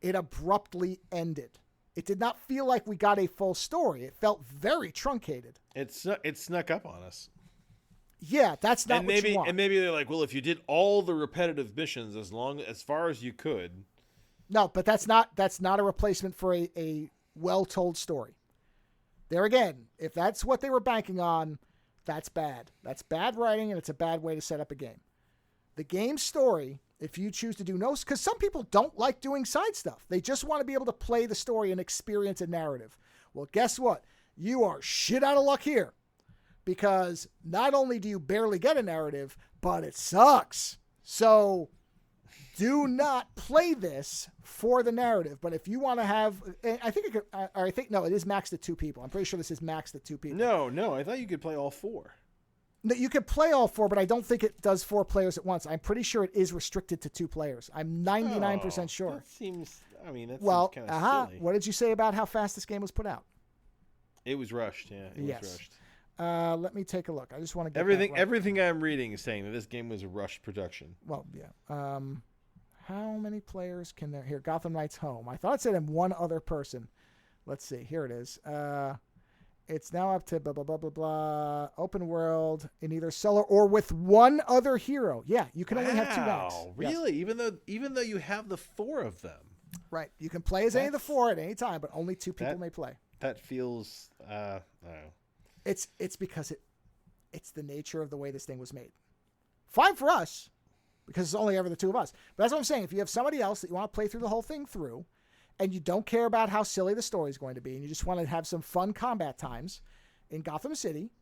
it abruptly ended. It did not feel like we got a full story. It felt very truncated. It snuck up on us. Yeah, that's not what you want. And maybe they're like, well, if you did all the repetitive missions as far as you could. No, but that's not a replacement for a well-told story. There again, if that's what they were banking on, that's bad. That's bad writing, and it's a bad way to set up a game. The game story, if you choose to do no, because some people don't like doing side stuff. They just want to be able to play the story and experience a narrative. Well, guess what? You are shit out of luck here, because not only do you barely get a narrative, but it sucks. So do not play this for the narrative. But if you want to have, it is maxed at 2 people. I'm pretty sure this is maxed at 2 people. No, I thought you could play all 4. No, you could play all 4, but I don't think it does 4 players at once. I'm pretty sure it is restricted to 2 players. I'm 99% sure. That seems kind of silly. What did you say about how fast this game was put out? It was rushed. Yeah, it was rushed. Let me take a look. I just want to get everything I'm reading is saying that this game was a rushed production. Well, yeah. How many players can there? Here, Gotham Knights Home. I thought it said in 1 other person. Let's see. Here it is. It's now up to blah, blah, blah, blah, blah. Open world in either solo or with 1 other hero. Yeah, you can only have 2 guys. Really? Yes. Even though you have the 4 of them. Right. You can play as any of the 4 at any time, but only 2 people may play. That feels, I don't know. It's because it's the nature of the way this thing was made. Fine for us, because it's only ever the 2 of us. But that's what I'm saying. If you have somebody else that you want to play through the whole thing through, and you don't care about how silly the story is going to be, and you just want to have some fun combat times in Gotham City,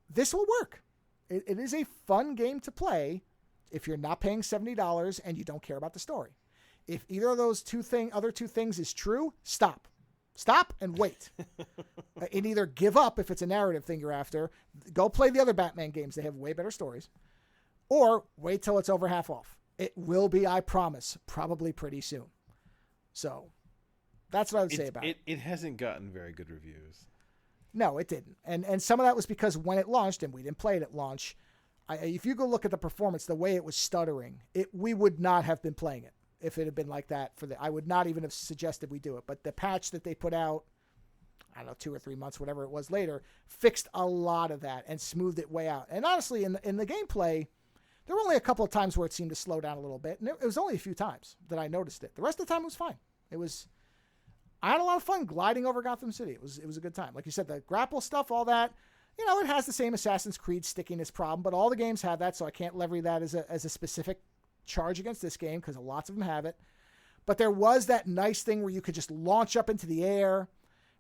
this will work. It is a fun game to play if you're not paying $70 and you don't care about the story. If either of those other two things is true, stop. Stop and wait. And either give up if it's a narrative thing you're after, go play the other Batman games. They have way better stories. Or wait till it's over half off. It will be, I promise, probably pretty soon. So that's what I would say about it. It hasn't gotten very good reviews. No, it didn't. And some of that was because when it launched, and we didn't play it at launch, if you go look at the performance, the way it was stuttering, we would not have been playing it if it had been like that. I would not even have suggested we do it. But the patch that they put out, I don't know, 2 or 3 months, whatever it was later, fixed a lot of that and smoothed it way out. And honestly, in the gameplay, there were only a couple of times where it seemed to slow down a little bit. And it was only a few times that I noticed it. The rest of the time it was fine. I had a lot of fun gliding over Gotham City. It was a good time. Like you said, the grapple stuff, all that, it has the same Assassin's Creed stickiness problem, but all the games have that, so I can't leverage that as a specific charge against this game because lots of them have it. But there was that nice thing where you could just launch up into the air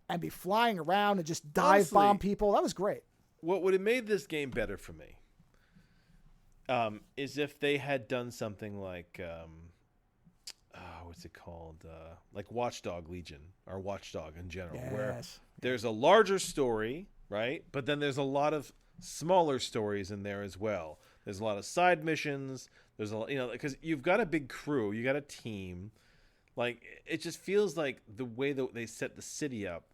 and be flying around and just dive bomb people. That was great. What would have made this game better for me is if they had done something like what's it called? Like Watchdog Legion or Watchdog in general, where there's a larger story, right? But then there's a lot of smaller stories in there as well. There's a lot of side missions. There's because you've got a big crew, you got a team. Like, it just feels like the way that they set the city up,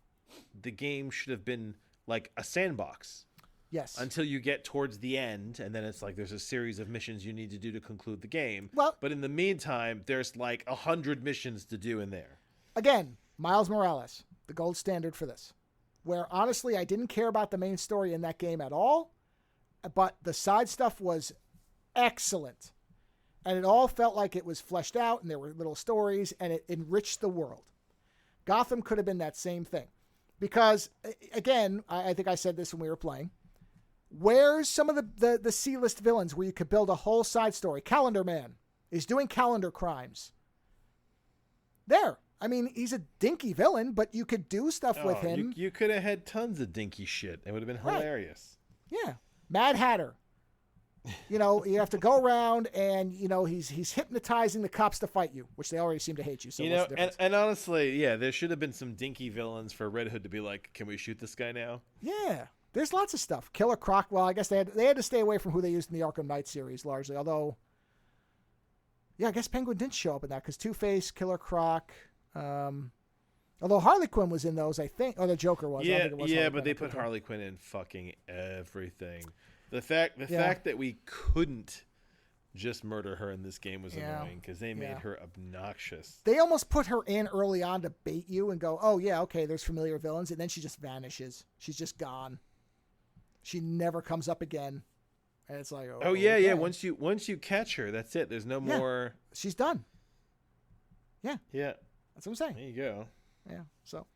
the game should have been like a sandbox. Yes. Until you get towards the end, and then it's like there's a series of missions you need to do to conclude the game. Well, but in the meantime, there's like 100 missions to do in there. Again, Miles Morales, the gold standard for this. Where honestly, I didn't care about the main story in that game at all, but the side stuff was excellent. And it all felt like it was fleshed out, and there were little stories, and it enriched the world. Gotham could have been that same thing. Because, again, I think I said this when we were playing. Where's some of the C-list villains where you could build a whole side story? Calendar Man is doing calendar crimes. There. I mean, he's a dinky villain, but you could do stuff with him. You could have had tons of dinky shit. It would have been hilarious. Right. Yeah. Mad Hatter. You know, you have to go around and, you know, he's hypnotizing the cops to fight you, which they already seem to hate you. So you know, and honestly, yeah, there should have been some dinky villains for Red Hood to be like, can we shoot this guy now? Yeah. There's lots of stuff. Killer Croc. Well, I guess they had to stay away from who they used in the Arkham Knight series largely. Although, yeah, I guess Penguin didn't show up in that because Two-Face, Killer Croc. Although Harley Quinn was in those, I think. Or the Joker was. Yeah, I don't think it was yeah, Harley but Quinn. they put Harley Quinn in fucking everything. The fact that we couldn't just murder her in this game was annoying because they made her obnoxious. They almost put her in early on to bait you and go, oh, yeah, okay, there's familiar villains. And then she just vanishes. She's just gone. She never comes up again. And it's like, oh yeah, okay. Yeah. Once you catch her, that's it. There's no more. She's done. Yeah. Yeah. That's what I'm saying. There you go. Yeah. So.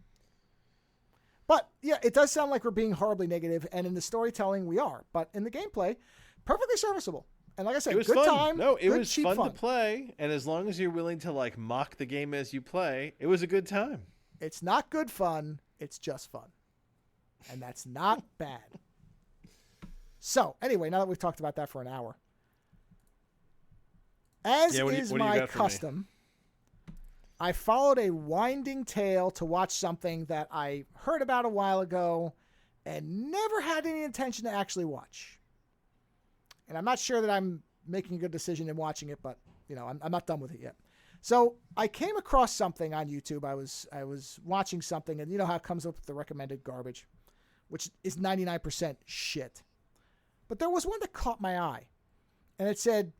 But yeah, it does sound like we're being horribly negative, and in the storytelling we are. But in the gameplay, perfectly serviceable. And like I said, it was good fun. time. No, it good, was cheap fun to play, and as long as you're willing to like mock the game as you play, it was a good time. It's not good fun. It's just fun, and that's not bad. So anyway, now that we've talked about that for an hour, as is my custom, I followed a winding tale to watch something that I heard about a while ago and never had any intention to actually watch. And I'm not sure that I'm making a good decision in watching it, but you know, I'm not done with it yet. So I came across something on YouTube. I was watching something, and you know how it comes up with the recommended garbage, which is 99% shit. But there was one that caught my eye, and it said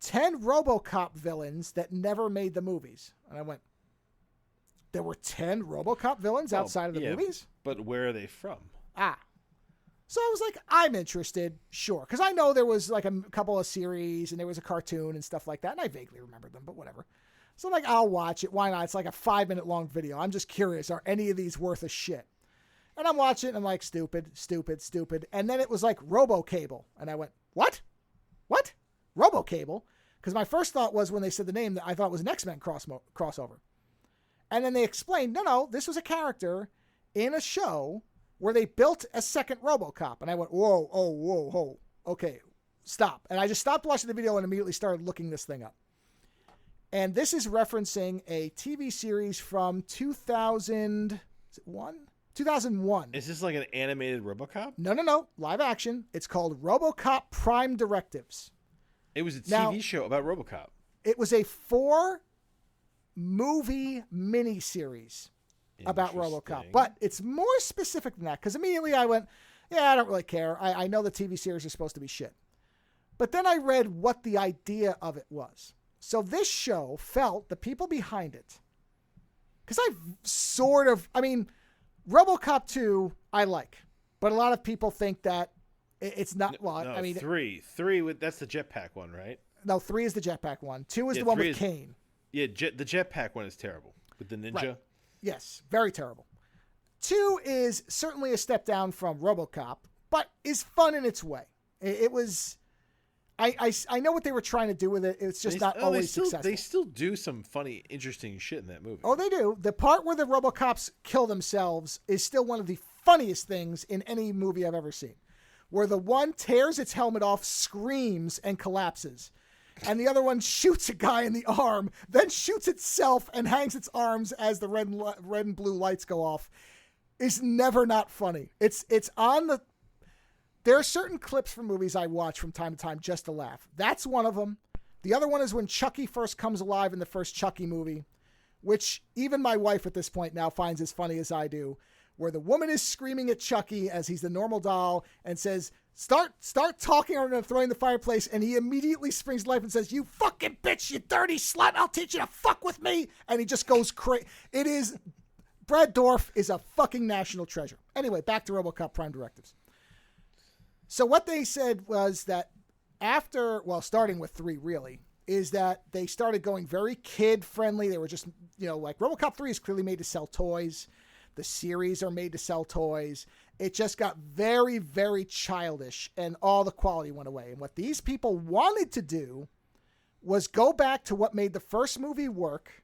10 RoboCop villains that never made the movies. And I went, there were 10 RoboCop villains outside of the movies? But where are they from? So I was like, I'm interested, sure. Because I know there was like a couple of series, and there was a cartoon and stuff like that, and I vaguely remember them, but whatever. So I'm like, I'll watch it. Why not? It's like a 5-minute long video. I'm just curious, are any of these worth a shit? And I'm watching it, and I'm like, stupid. And then it was like RoboCable. And I went, what? RoboCable? Because my first thought was when they said the name, that I thought it was an X-Men crossover. And then they explained, no, this was a character in a show where they built a second RoboCop. And I went, whoa, okay, stop. And I just stopped watching the video and immediately started looking this thing up. And this is referencing a TV series from 2001? 2001. Is this like an animated RoboCop? No. Live action. It's called RoboCop Prime Directives. It was a TV show about RoboCop. It was a 4-movie miniseries about RoboCop. But it's more specific than that, because immediately I went, I don't really care. I know the TV series are supposed to be shit. But then I read what the idea of it was. So this show felt the people behind it, because RoboCop 2 I like, but a lot of people think that it's not. Three. That's the jetpack one, right? No, 3 is the jetpack one. 2 is the one with Kane. Yeah, the jetpack one is terrible with the ninja. Right. Yes, very terrible. 2 is certainly a step down from RoboCop, but is fun in its way. It was. I know what they were trying to do with it. It's just not always successful. They still do some funny, interesting shit in that movie. Oh, they do. The part where the RoboCops kill themselves is still one of the funniest things in any movie I've ever seen. Where the one tears its helmet off, screams, and collapses. And the other one shoots a guy in the arm, then shoots itself and hangs its arms as the red and blue lights go off. Is never not funny. It's on the... There are certain clips from movies I watch from time to time just to laugh. That's one of them. The other one is when Chucky first comes alive in the first Chucky movie, which even my wife at this point now finds as funny as I do, where the woman is screaming at Chucky as he's the normal doll and says, start talking or I'm going to throw you in the fireplace. And he immediately springs to life and says, you fucking bitch, you dirty slut. I'll teach you to fuck with me. And he just goes crazy. Brad Dourif is a fucking national treasure. Anyway, back to RoboCop Prime Directives. So what they said was that starting with 3 really, is that they started going very kid-friendly. They were just, like RoboCop 3 is clearly made to sell toys. The series are made to sell toys. It just got very, very childish, and all the quality went away. And what these people wanted to do was go back to what made the first movie work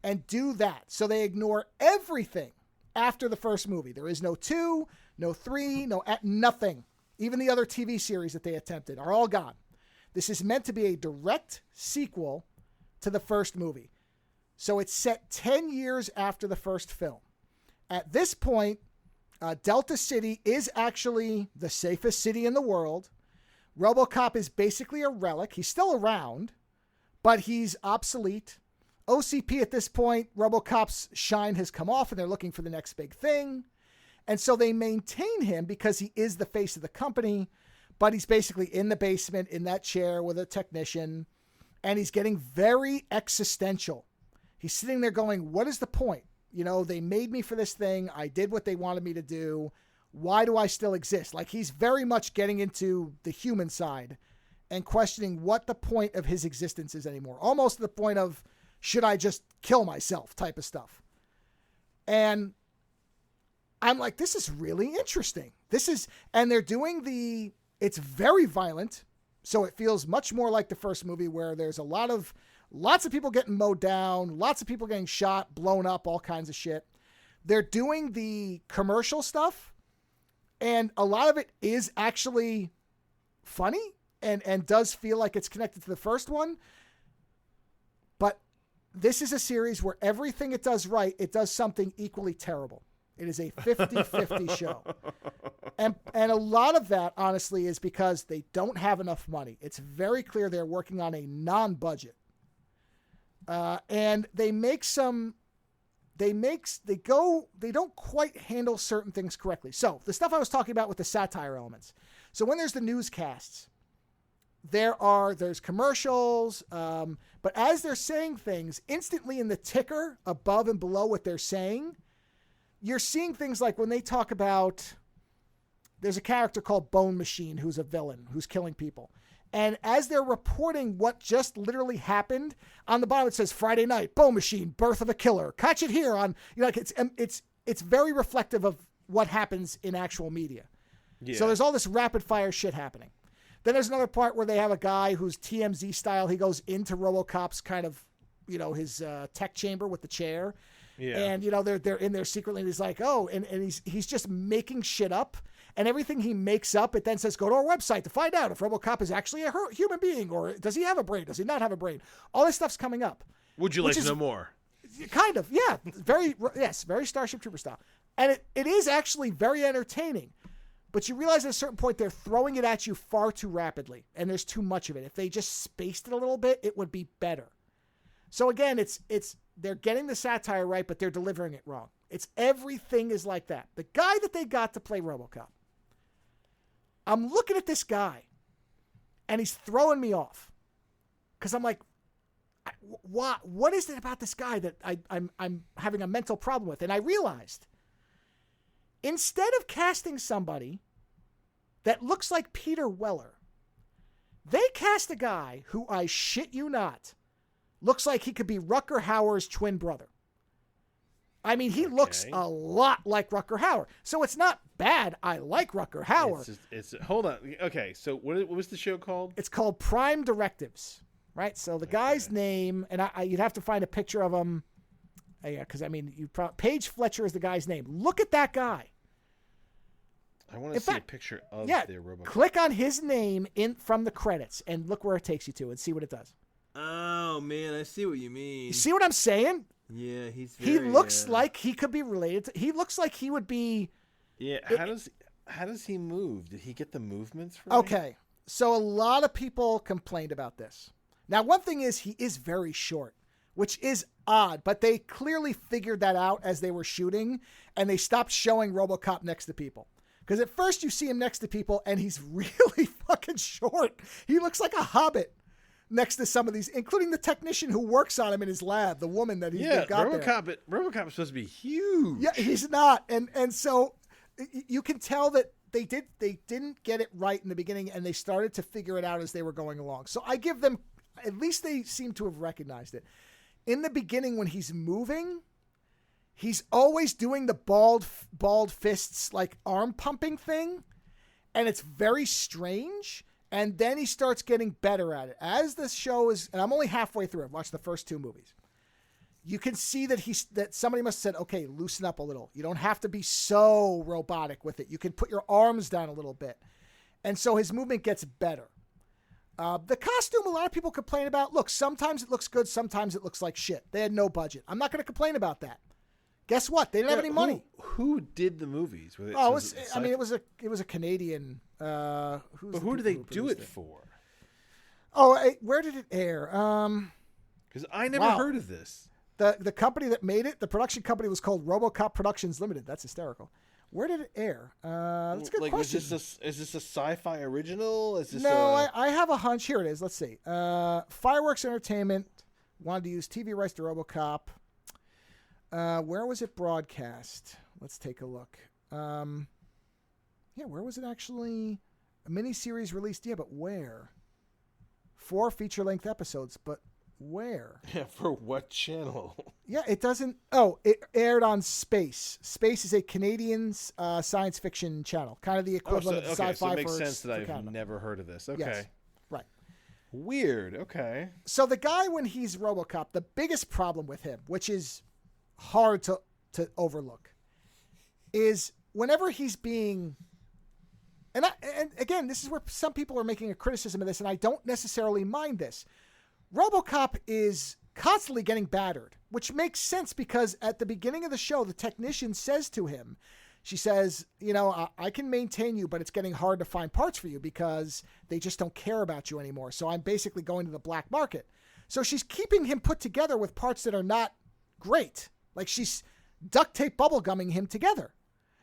and do that. So they ignore everything after the first movie. There is no 2, no 3, nothing. Even the other TV series that they attempted are all gone. This is meant to be a direct sequel to the first movie. So it's set 10 years after the first film. At this point, Delta City is actually the safest city in the world. RoboCop is basically a relic. He's still around, but he's obsolete. OCP at this point, RoboCop's shine has come off, and they're looking for the next big thing. And so they maintain him because he is the face of the company, but he's basically in the basement in that chair with a technician, and he's getting very existential. He's sitting there going, what is the point? You know, they made me for this thing. I did what they wanted me to do. Why do I still exist? Like, he's very much getting into the human side and questioning what the point of his existence is anymore. Almost to the point of, should I just kill myself type of stuff. And I'm like, this is really interesting. And they're doing it's very violent. So it feels much more like the first movie, where there's lots of people getting mowed down, lots of people getting shot, blown up, all kinds of shit. They're doing the commercial stuff, and a lot of it is actually funny and does feel like it's connected to the first one. But this is a series where everything it does right, it does something equally terrible. It is a 50-50 show. And a lot of that, honestly, is because they don't have enough money. It's very clear they're working on a non-budget. And they don't quite handle certain things correctly. So the stuff I was talking about with the satire elements. So when there's the newscasts, there's commercials, but as they're saying things, instantly in the ticker above and below what they're saying, you're seeing things like when they talk about, there's a character called Bone Machine who's a villain who's killing people. And as they're reporting what just literally happened, on the bottom it says Friday night, Bone Machine, birth of a killer. Catch it here on, it's very reflective of what happens in actual media. Yeah. So there's all this rapid fire shit happening. Then there's another part where they have a guy who's TMZ style. He goes into RoboCop's kind of, his tech chamber with the chair. Yeah. And, they're in there secretly, and he's like, oh, and he's just making shit up. And everything he makes up, it then says, go to our website to find out if RoboCop is actually a human being, or does he have a brain? Does he not have a brain? All this stuff's coming up. Would you like to know more? Kind of, yeah. Very Starship Trooper style. And it is actually very entertaining. But you realize at a certain point they're throwing it at you far too rapidly, and there's too much of it. If they just spaced it a little bit, it would be better. So again, they're getting the satire right, but they're delivering it wrong. Everything is like that. The guy that they got to play RoboCop, I'm looking at this guy, and he's throwing me off, because I'm like, what is it about this guy that I'm having a mental problem with? And I realized, instead of casting somebody that looks like Peter Weller, they cast a guy who, I shit you not, looks like he could be Rutger Hauer's twin brother. I mean, he looks a lot like Rutger Hauer. So it's not bad. I like Rutger Hauer. Hold on. Okay, so what was the show called? It's called Prime Directives, right? So the guy's name, and you'd have to find a picture of him. Yeah, because, Paige Fletcher is the guy's name. Look at that guy. I want to see a picture of their RoboCop. Click on his name from the credits and look where it takes you to and see what it does. Oh, man, I see what you mean. You see what I'm saying? Yeah, he looks like he could be related to, he looks like he would be. Yeah, how does he move? Did he get the movements from Okay. So a lot of people complained about this. Now, one thing is he is very short, which is odd, but they clearly figured that out as they were shooting, and they stopped showing RoboCop next to people. Because at first you see him next to people and he's really fucking short. He looks like a hobbit next to some of these, including the technician who works on him in his lab, the woman that got RoboCop, there. RoboCop is supposed to be huge. Yeah, he's not. And so you can tell that they didn't get it right in the beginning, and they started to figure it out as they were going along. So I give them, at least they seem to have recognized it. In the beginning, when he's moving, he's always doing the bald fists, like arm pumping thing. And it's very strange. And then he starts getting better at it. As the show is, and I'm only halfway through. I've watched the first 2 movies. You can see that somebody must have said, okay, loosen up a little. You don't have to be so robotic with it. You can put your arms down a little bit. And so his movement gets better. The costume, a lot of people complain about. Look, sometimes it looks good. Sometimes it looks like shit. They had no budget. I'm not going to complain about that. Guess what? They didn't have any money. Who did the movies? It was a Canadian. Who did they do it for? Where did it air? Because I never heard of this. The company that made it, the production company was called RoboCop Productions Limited. That's hysterical. Where did it air? That's a good question. Is this a sci-fi original? I have a hunch. Here it is. Let's see. Fireworks Entertainment wanted to use TV rights to RoboCop. Where was it broadcast? Let's take a look. Where was it actually? A miniseries released? Yeah, but where? 4 feature-length episodes, but where? Yeah, for what channel? Yeah, it doesn't. Oh, it aired on Space. Space is a Canadian science fiction channel, kind of the equivalent of sci-fi. So it makes sense that I've never heard of this. Okay, yes, right. Weird. Okay. So the guy, when he's RoboCop, the biggest problem with him, which is hard to overlook, is whenever he's being. And again, this is where some people are making a criticism of this, and I don't necessarily mind this. RoboCop is constantly getting battered, which makes sense because at the beginning of the show, the technician says to him, she says, I can maintain you, but it's getting hard to find parts for you because they just don't care about you anymore. So I'm basically going to the black market. So she's keeping him put together with parts that are not great. Like she's duct tape bubblegumming him together.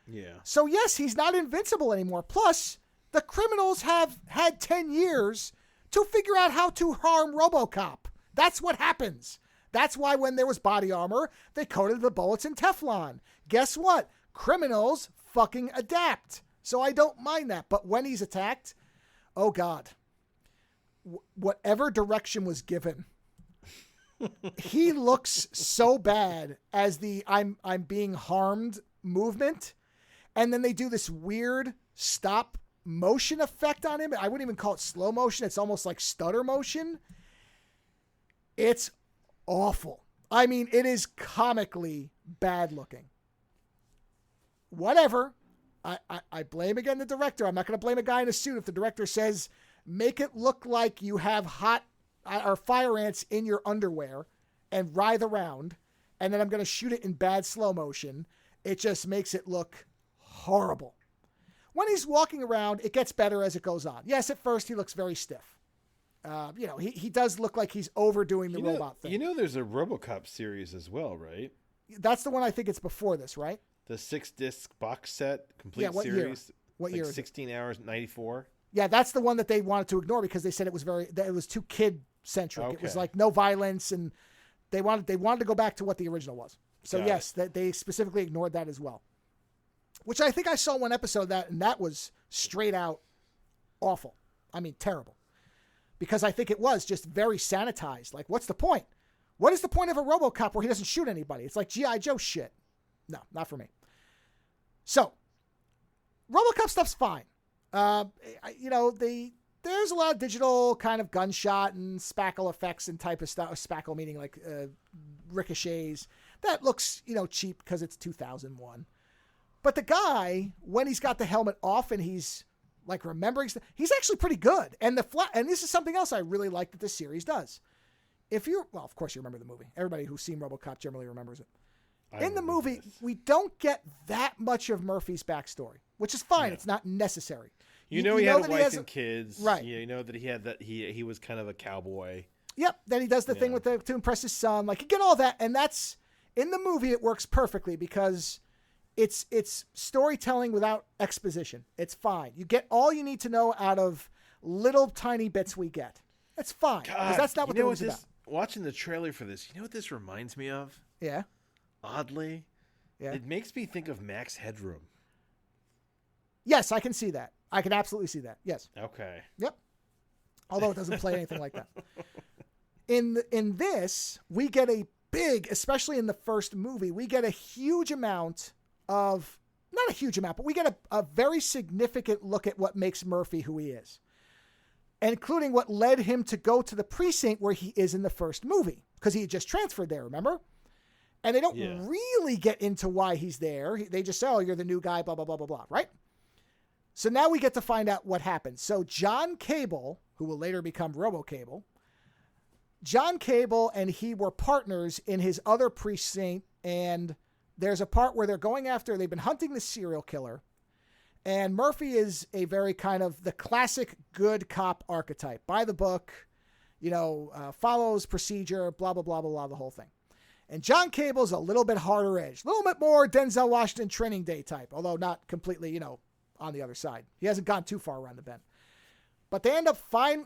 Yeah. So yes, he's not invincible anymore. Plus, the criminals have had 10 years to figure out how to harm RoboCop. That's what happens. That's why when there was body armor, they coated the bullets in Teflon. Guess what? Criminals fucking adapt. So I don't mind that. But when he's attacked, oh God. Whatever direction was given, he looks so bad as the I'm being harmed movement. And then they do this weird stop motion effect on him. I wouldn't even call it slow motion. It's almost like stutter motion. It's awful. I mean, it is comically bad looking. Whatever. I blame again the director. I'm not going to blame a guy in a suit if the director says, make it look like you have hot or fire ants in your underwear and writhe around, and then I'm going to shoot it in bad slow motion. It just makes it look horrible. When he's walking around, it gets better as it goes on. Yes, at first he looks very stiff. He does look like he's overdoing the robot thing. There's a RoboCop series as well, right? That's the one I think it's before this, right? The 6-disc box set complete what series. Year? What year? 16 hours, 94. Yeah, that's the one that they wanted to ignore because they said it was too kid centric. Okay. It was like no violence, and they wanted to go back to what the original was. So yes, they specifically ignored that as well. Which I think I saw one episode of that, and that was straight out awful. I mean, terrible. Because I think it was just very sanitized. Like, what's the point? What is the point of a RoboCop where he doesn't shoot anybody? It's like G.I. Joe shit. No, not for me. So, RoboCop stuff's fine. There's a lot of digital kind of gunshot and spackle effects and type of stuff. Spackle meaning like ricochets. That looks, cheap because it's 2001. But the guy, when he's got the helmet off and he's like remembering stuff, he's actually pretty good. And and this is something else I really like that this series does. Of course you remember the movie. Everybody who's seen RoboCop generally remembers it. In the movie, we don't get that much of Murphy's backstory, which is fine. Yeah. It's not necessary. He had a wife and kids. Right. You know that he was kind of a cowboy. Yep. Then he does the thing to impress his son. Like, you get all that. And that's, in the movie, it works perfectly because it's storytelling without exposition. It's fine. You get all you need to know out of little tiny bits we get. It's fine. Because that's not what the movie's about. Watching the trailer for this, you know what this reminds me of? Yeah. Oddly. Yeah. It makes me think of Max Headroom. Yes, I can see that. I can absolutely see that. Yes. Okay. Yep. Although it doesn't play anything like that. In this, we get a big, especially in the first movie. We get a huge amount of, not a huge amount, but we get a very significant look at what makes Murphy who he is, including what led him to go to the precinct where he is in the first movie, because he had just transferred there, remember? And they don't really get into why he's there. They just say, oh, you're the new guy, blah, blah, blah, blah, blah, right? So now we get to find out what happened. So John Cable, who will later become RoboCable, John Cable and he were partners in his other precinct, and there's a part where they've been hunting the serial killer, and Murphy is a very kind of the classic good cop archetype, by the book, follows procedure, blah, blah, blah, blah, blah, the whole thing. And John Cable's a little bit harder edged, a little bit more Denzel Washington Training Day type, although not completely, on the other side. He hasn't gone too far around the bend. But they end up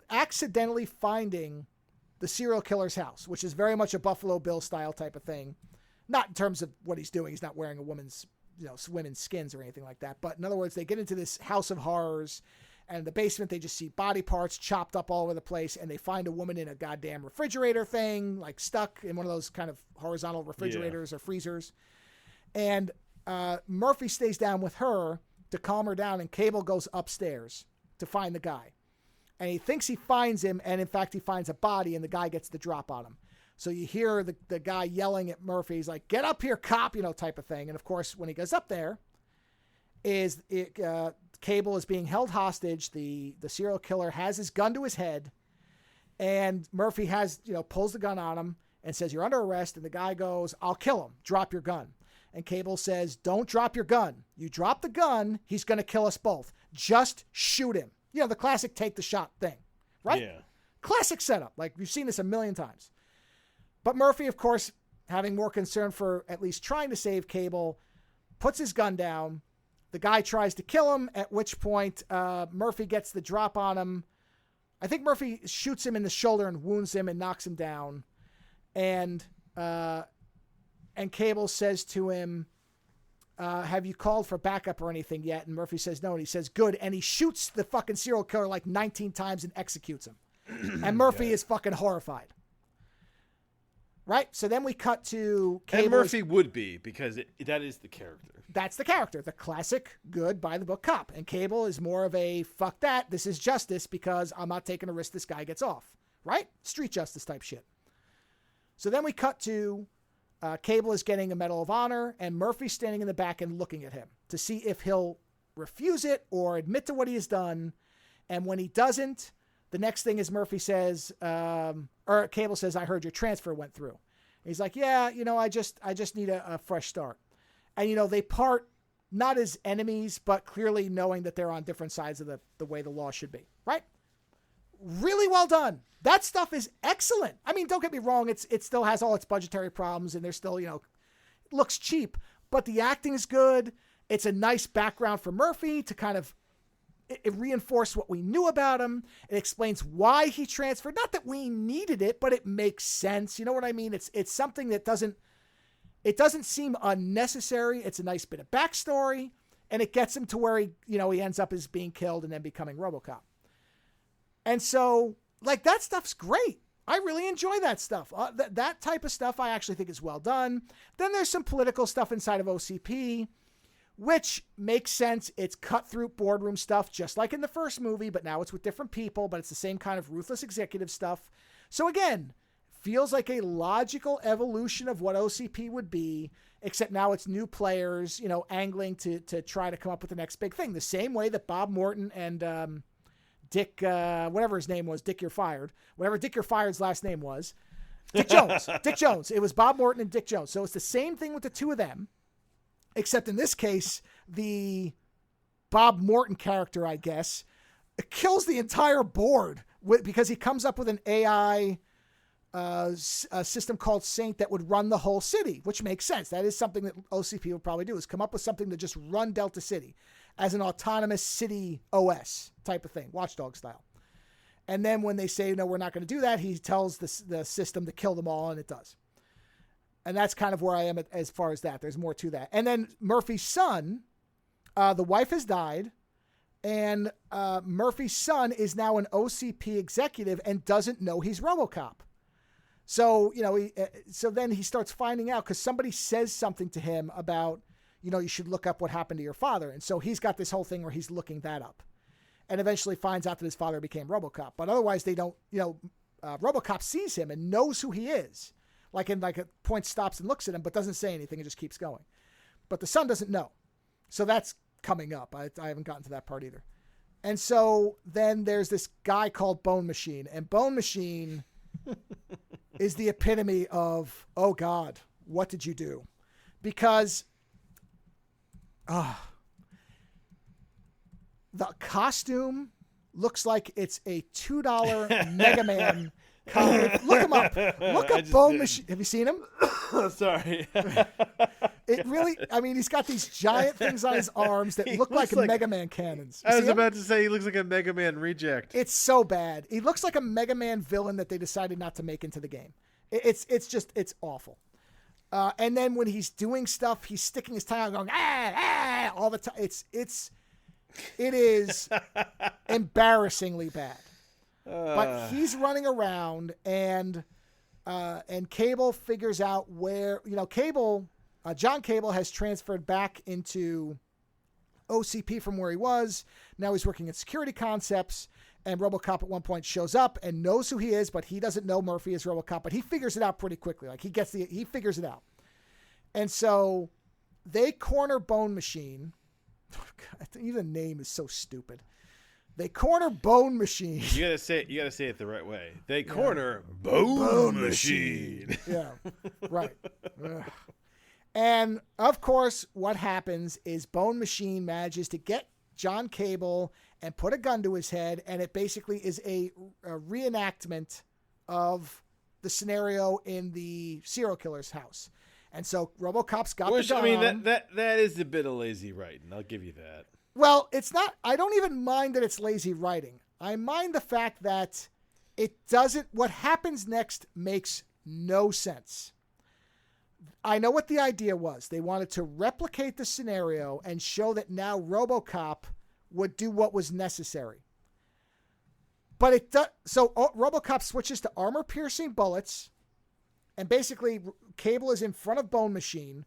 accidentally finding the serial killer's house, which is very much a Buffalo Bill style type of thing. Not in terms of what he's doing. He's not wearing a women's skins or anything like that. But in other words, they get into this house of horrors, and in the basement, they just see body parts chopped up all over the place, and they find a woman in a goddamn refrigerator thing, like stuck in one of those kind of horizontal refrigerators or freezers. And Murphy stays down with her to calm her down, and Cable goes upstairs to find the guy. And he thinks he finds him, and in fact, he finds a body, and the guy gets the drop on him. So you hear the guy yelling at Murphy. He's like, get up here, cop, type of thing. And of course, when he goes up there, Cable is being held hostage. The serial killer has his gun to his head, and Murphy pulls the gun on him and says, you're under arrest. And the guy goes, I'll kill him. Drop your gun. And Cable says, don't drop your gun. You drop the gun, he's going to kill us both. Just shoot him. The classic take the shot thing, right? Yeah. Classic setup. Like, we've seen this a million times. But Murphy, of course, having more concern for at least trying to save Cable, puts his gun down. The guy tries to kill him, at which point Murphy gets the drop on him. I think Murphy shoots him in the shoulder and wounds him and knocks him down. And Cable says to him, have you called for backup or anything yet? And Murphy says no, and he says, good. And he shoots the fucking serial killer like 19 times and executes him. And Murphy is fucking horrified. Right? So then we cut to Cable. And Murphy would be, because that is the character. That's the character. The classic good by-the-book cop. And Cable is more of a, fuck that, this is justice because I'm not taking a risk this guy gets off. Right? Street justice type shit. So then we cut to Cable is getting a Medal of Honor, and Murphy's standing in the back and looking at him to see if he'll refuse it or admit to what he has done. And when he doesn't, the next thing is Murphy says, or Cable says, I heard your transfer went through. And he's like, yeah, I just need a fresh start. And, they part not as enemies, but clearly knowing that they're on different sides of the way the law should be. Right? Really well done. That stuff is excellent. I mean, don't get me wrong. It still has all its budgetary problems, and there's still, it looks cheap, but the acting is good. It's a nice background for Murphy to kind of it reinforced what we knew about him. It explains why he transferred. Not that we needed it, but it makes sense. You know what I mean? It's something that doesn't seem unnecessary. It's a nice bit of backstory, and it gets him to where he ends up as being killed and then becoming RoboCop. And so, like, that stuff's great. I really enjoy that stuff. That type of stuff I actually think is well done. Then there's some political stuff inside of OCP, which makes sense. It's cut-through boardroom stuff, just like in the first movie, but now it's with different people, but it's the same kind of ruthless executive stuff. So again, feels like a logical evolution of what OCP would be, except now it's new players, angling to try to come up with the next big thing. The same way that Bob Morton and Dick, whatever his name was, Dick You're Fired, whatever Dick You're Fired's last name was, Dick Jones. Dick Jones. It was Bob Morton and Dick Jones. So it's the same thing with the two of them. Except in this case, the Bob Morton character, I guess, kills the entire board because he comes up with an AI a system called Saint that would run the whole city, which makes sense. That is something that OCP would probably do, is come up with something to just run Delta City as an autonomous city OS type of thing, Watchdog style. And then when they say, no, we're not going to do that, he tells the system to kill them all, and it does. And that's kind of where I am as far as that. There's more to that. And then Murphy's son, the wife has died, and Murphy's son is now an OCP executive and doesn't know he's RoboCop. So, so then he starts finding out because somebody says something to him about, you should look up what happened to your father. And so he's got this whole thing where he's looking that up and eventually finds out that his father became RoboCop. But otherwise they don't, RoboCop sees him and knows who he is. Like a point stops and looks at him, but doesn't say anything and just keeps going. But the son doesn't know. So that's coming up. I haven't gotten to that part either. And so then there's this guy called Bone Machine, and Bone Machine is the epitome of, oh God, what did you do? Because the costume looks like it's a $2 Mega Man comic. Look him up. Look up Bone Machine. Have you seen him? Sorry. It really, he's got these giant things on his arms that look like Mega Man cannons. I was about to say he looks like a Mega Man reject. It's so bad. He looks like a Mega Man villain that they decided not to make into the game. It's awful. And then when he's doing stuff, he's sticking his tongue out going, all the time. It is embarrassingly bad. But he's running around and Cable figures out where, John Cable has transferred back into OCP from where he was. Now he's working at Security Concepts, and RoboCop at one point shows up and knows who he is, but he doesn't know Murphy is RoboCop, but he figures it out pretty quickly. Like he figures it out. And so they corner Bone Machine. Oh God, even the name is so stupid. They corner Bone Machine. You gotta say it the right way. They corner Bone Machine. Yeah, right. Ugh. And of course, what happens is Bone Machine manages to get John Cable and put a gun to his head, and it basically is a reenactment of the scenario in the serial killer's house. And so RoboCop's got the gun. That is a bit of lazy writing. I'll give you that. Well, it's not. I don't even mind that it's lazy writing. I mind the fact that it doesn't. What happens next makes no sense. I know what the idea was. They wanted to replicate the scenario and show that now RoboCop would do what was necessary. But it does. So RoboCop switches to armor-piercing bullets, and basically Cable is in front of Bone Machine,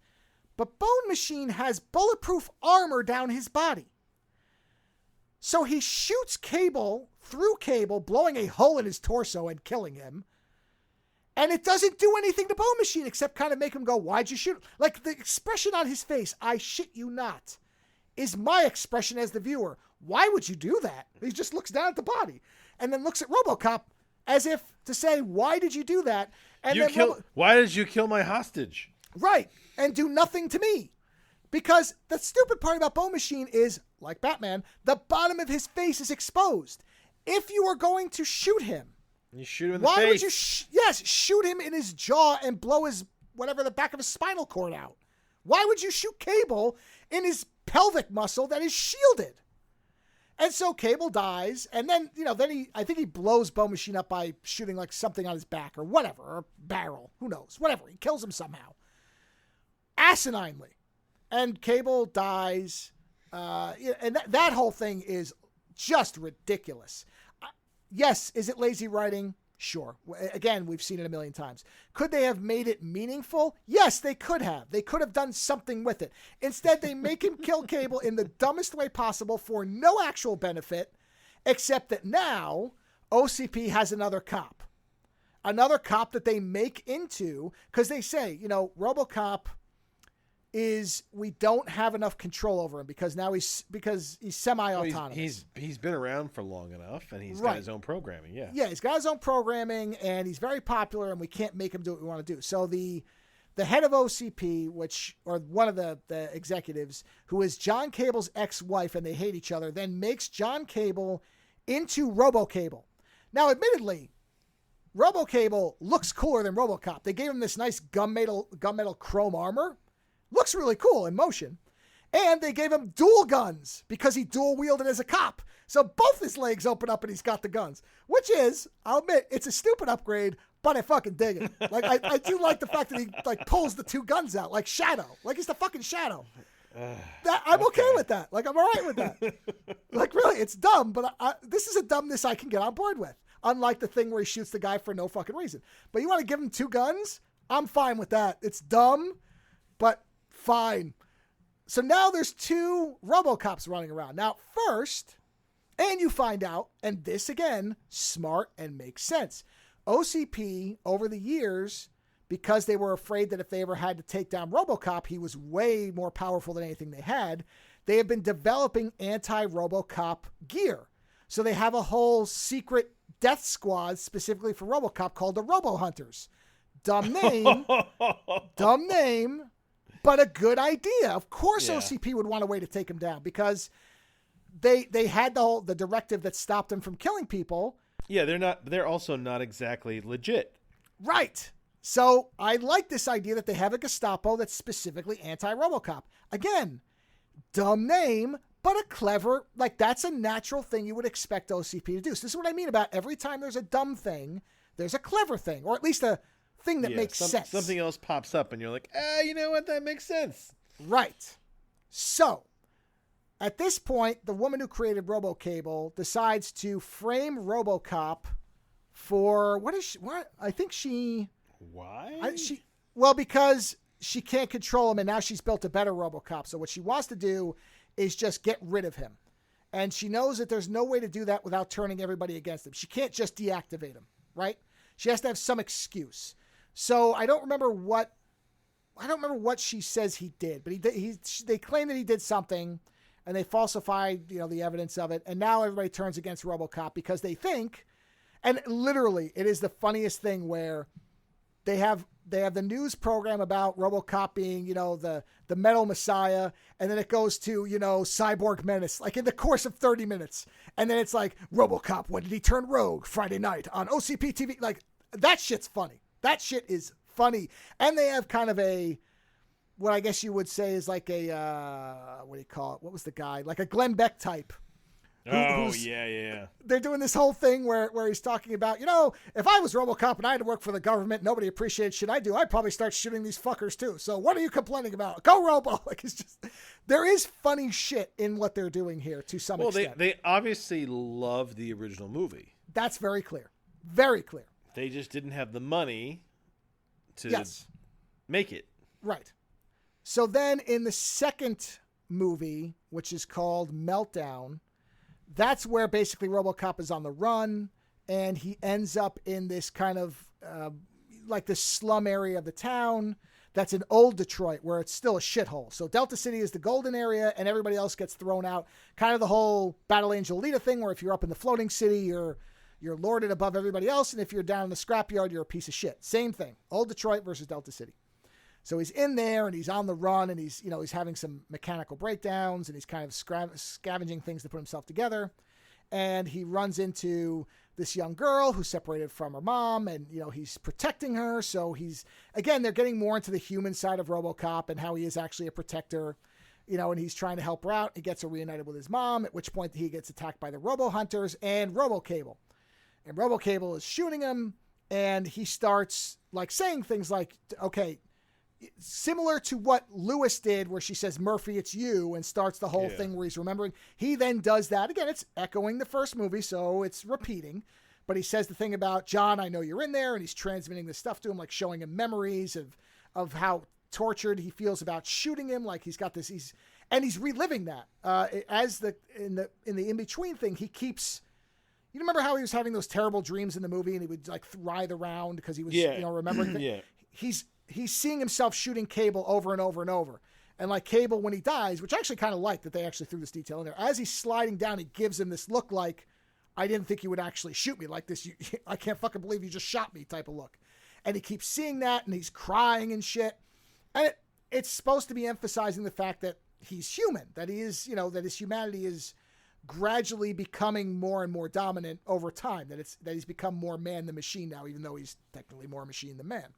but Bone Machine has bulletproof armor down his body. So he shoots Cable through Cable, blowing a hole in his torso and killing him. And it doesn't do anything to Bone Machine except kind of make him go, why'd you shoot? Like the expression on his face, I shit you not, is my expression as the viewer. Why would you do that? He just looks down at the body and then looks at RoboCop as if to say, why did you do that? And why did you kill my hostage? Right. And do nothing to me. Because the stupid part about Bone Machine is, like Batman, the bottom of his face is exposed. If you are going to shoot him, you shoot him in the why face. Would you shoot him in his jaw and blow the back of his spinal cord out? Why would you shoot Cable in his pelvic muscle that is shielded? And so Cable dies, and then I think he blows Bone Machine up by shooting like something on his back or whatever, or barrel, who knows, whatever. He kills him somehow, asininely, and Cable dies. And that whole thing is just ridiculous. Yes, is it lazy writing? Sure. Again, we've seen it a million times. Could they have made it meaningful? Yes, they could have. They could have done something with it. Instead, they make him kill Cable in the dumbest way possible for no actual benefit, except that now OCP has another cop. Another cop that they make into, because they say, RoboCop we don't have enough control over him because he's semi-autonomous. He's been around for long enough, and he's got his own programming. Yeah, he's got his own programming, and he's very popular, and we can't make him do what we want to do. So the head of OCP, or one of the executives, who is John Cable's ex-wife, and they hate each other, then makes John Cable into RoboCable. Now, admittedly, RoboCable looks cooler than RoboCop. They gave him this nice gunmetal chrome armor. Looks really cool in motion. And they gave him dual guns because he dual wielded as a cop. So both his legs open up and he's got the guns, which is, I'll admit, it's a stupid upgrade, but I fucking dig it. Like, I do like the fact that he pulls the two guns out like Shadow. Like he's the fucking Shadow. I'm okay with that. Like, I'm all right with that. Like, really, it's dumb, but this is a dumbness I can get on board with. Unlike the thing where he shoots the guy for no fucking reason. But you want to give him 2 guns? I'm fine with that. It's dumb, but fine. So now there's 2 RoboCops running around. Now, first, and you find out, and this again, smart and makes sense. OCP, over the years, because they were afraid that if they ever had to take down RoboCop, he was way more powerful than anything they had, they have been developing anti-RoboCop gear. So they have a whole secret death squad specifically for RoboCop called the Robo Hunters. Dumb name, but a good idea. Of course, OCP would want a way to take him down because they had the directive that stopped him from killing people. Yeah, they're also not exactly legit. Right. So I like this idea that they have a Gestapo that's specifically anti-RoboCop. Again, dumb name, but a clever, like that's a natural thing you would expect OCP to do. So this is what I mean about every time there's a dumb thing, there's a clever thing, or at least a thing that makes sense. Something else pops up and you're like, you know what? That makes sense. Right. So at this point, the woman who created RoboCable decides to frame RoboCop for Why? Because she can't control him, and now she's built a better RoboCop. So what she wants to do is just get rid of him. And she knows that there's no way to do that without turning everybody against him. She can't just deactivate him, right? She has to have some excuse. So I don't remember what she says he did, but they claim that he did something, and they falsified, the evidence of it. And now everybody turns against RoboCop because they think, and literally it is the funniest thing where they have the news program about RoboCop being, the metal messiah. And then it goes to, Cyborg Menace, like in the course of 30 minutes. And then it's like, RoboCop, when did he turn rogue? Friday night on OCP TV. Like, that shit's funny. That shit is funny. And they have kind of what I guess you would say is like what do you call it? What was the guy? Like a Glenn Beck type. Yeah. They're doing this whole thing where he's talking about, if I was RoboCop and I had to work for the government, nobody appreciates shit I do, I'd probably start shooting these fuckers too. So what are you complaining about? Go Robo! Like, it's just, there is funny shit in what they're doing here to some extent. They obviously love the original movie. That's very clear. Very clear. They just didn't have the money to make it. Right. So then in the second movie, which is called Meltdown, that's where basically RoboCop is on the run, and he ends up in this kind of like the slum area of the town that's in old Detroit, where it's still a shithole. So Delta City is the golden area, and everybody else gets thrown out. Kind of the whole Battle Angel Alita thing, where if you're up in the floating city, you're lorded above everybody else, and if you're down in the scrapyard, you're a piece of shit. Same thing. Old Detroit versus Delta City. So he's in there, and he's on the run, and he's having some mechanical breakdowns, and he's kind of scavenging things to put himself together. And he runs into this young girl who's separated from her mom, and, he's protecting her. So they're getting more into the human side of RoboCop and how he is actually a protector, and he's trying to help her out. He gets her reunited with his mom, at which point he gets attacked by the Robo Hunters and RoboCable. And RoboCable is shooting him, and he starts saying things like, okay, similar to what Lewis did, where she says, Murphy, it's you, and starts the whole thing where he's remembering. He then does that. Again, it's echoing the first movie, so it's repeating. But he says the thing about, John, I know you're in there, and he's transmitting this stuff to him, showing him memories of how tortured he feels about shooting him. Like he's got this, he's reliving that. In the in-between thing, he keeps... You remember how he was having those terrible dreams in the movie, and he would writhe around because he was, remembering things? He's seeing himself shooting Cable over and over and over. And Cable, when he dies, which I actually kind of like that they actually threw this detail in there, as he's sliding down, he gives him this look like, I didn't think you would actually shoot me like this. I can't fucking believe you just shot me type of look. And he keeps seeing that, and he's crying and shit. And it's supposed to be emphasizing the fact that he's human, that he is, that his humanity is gradually becoming more and more dominant over time, that he's become more man than machine now, even though he's technically more machine than man.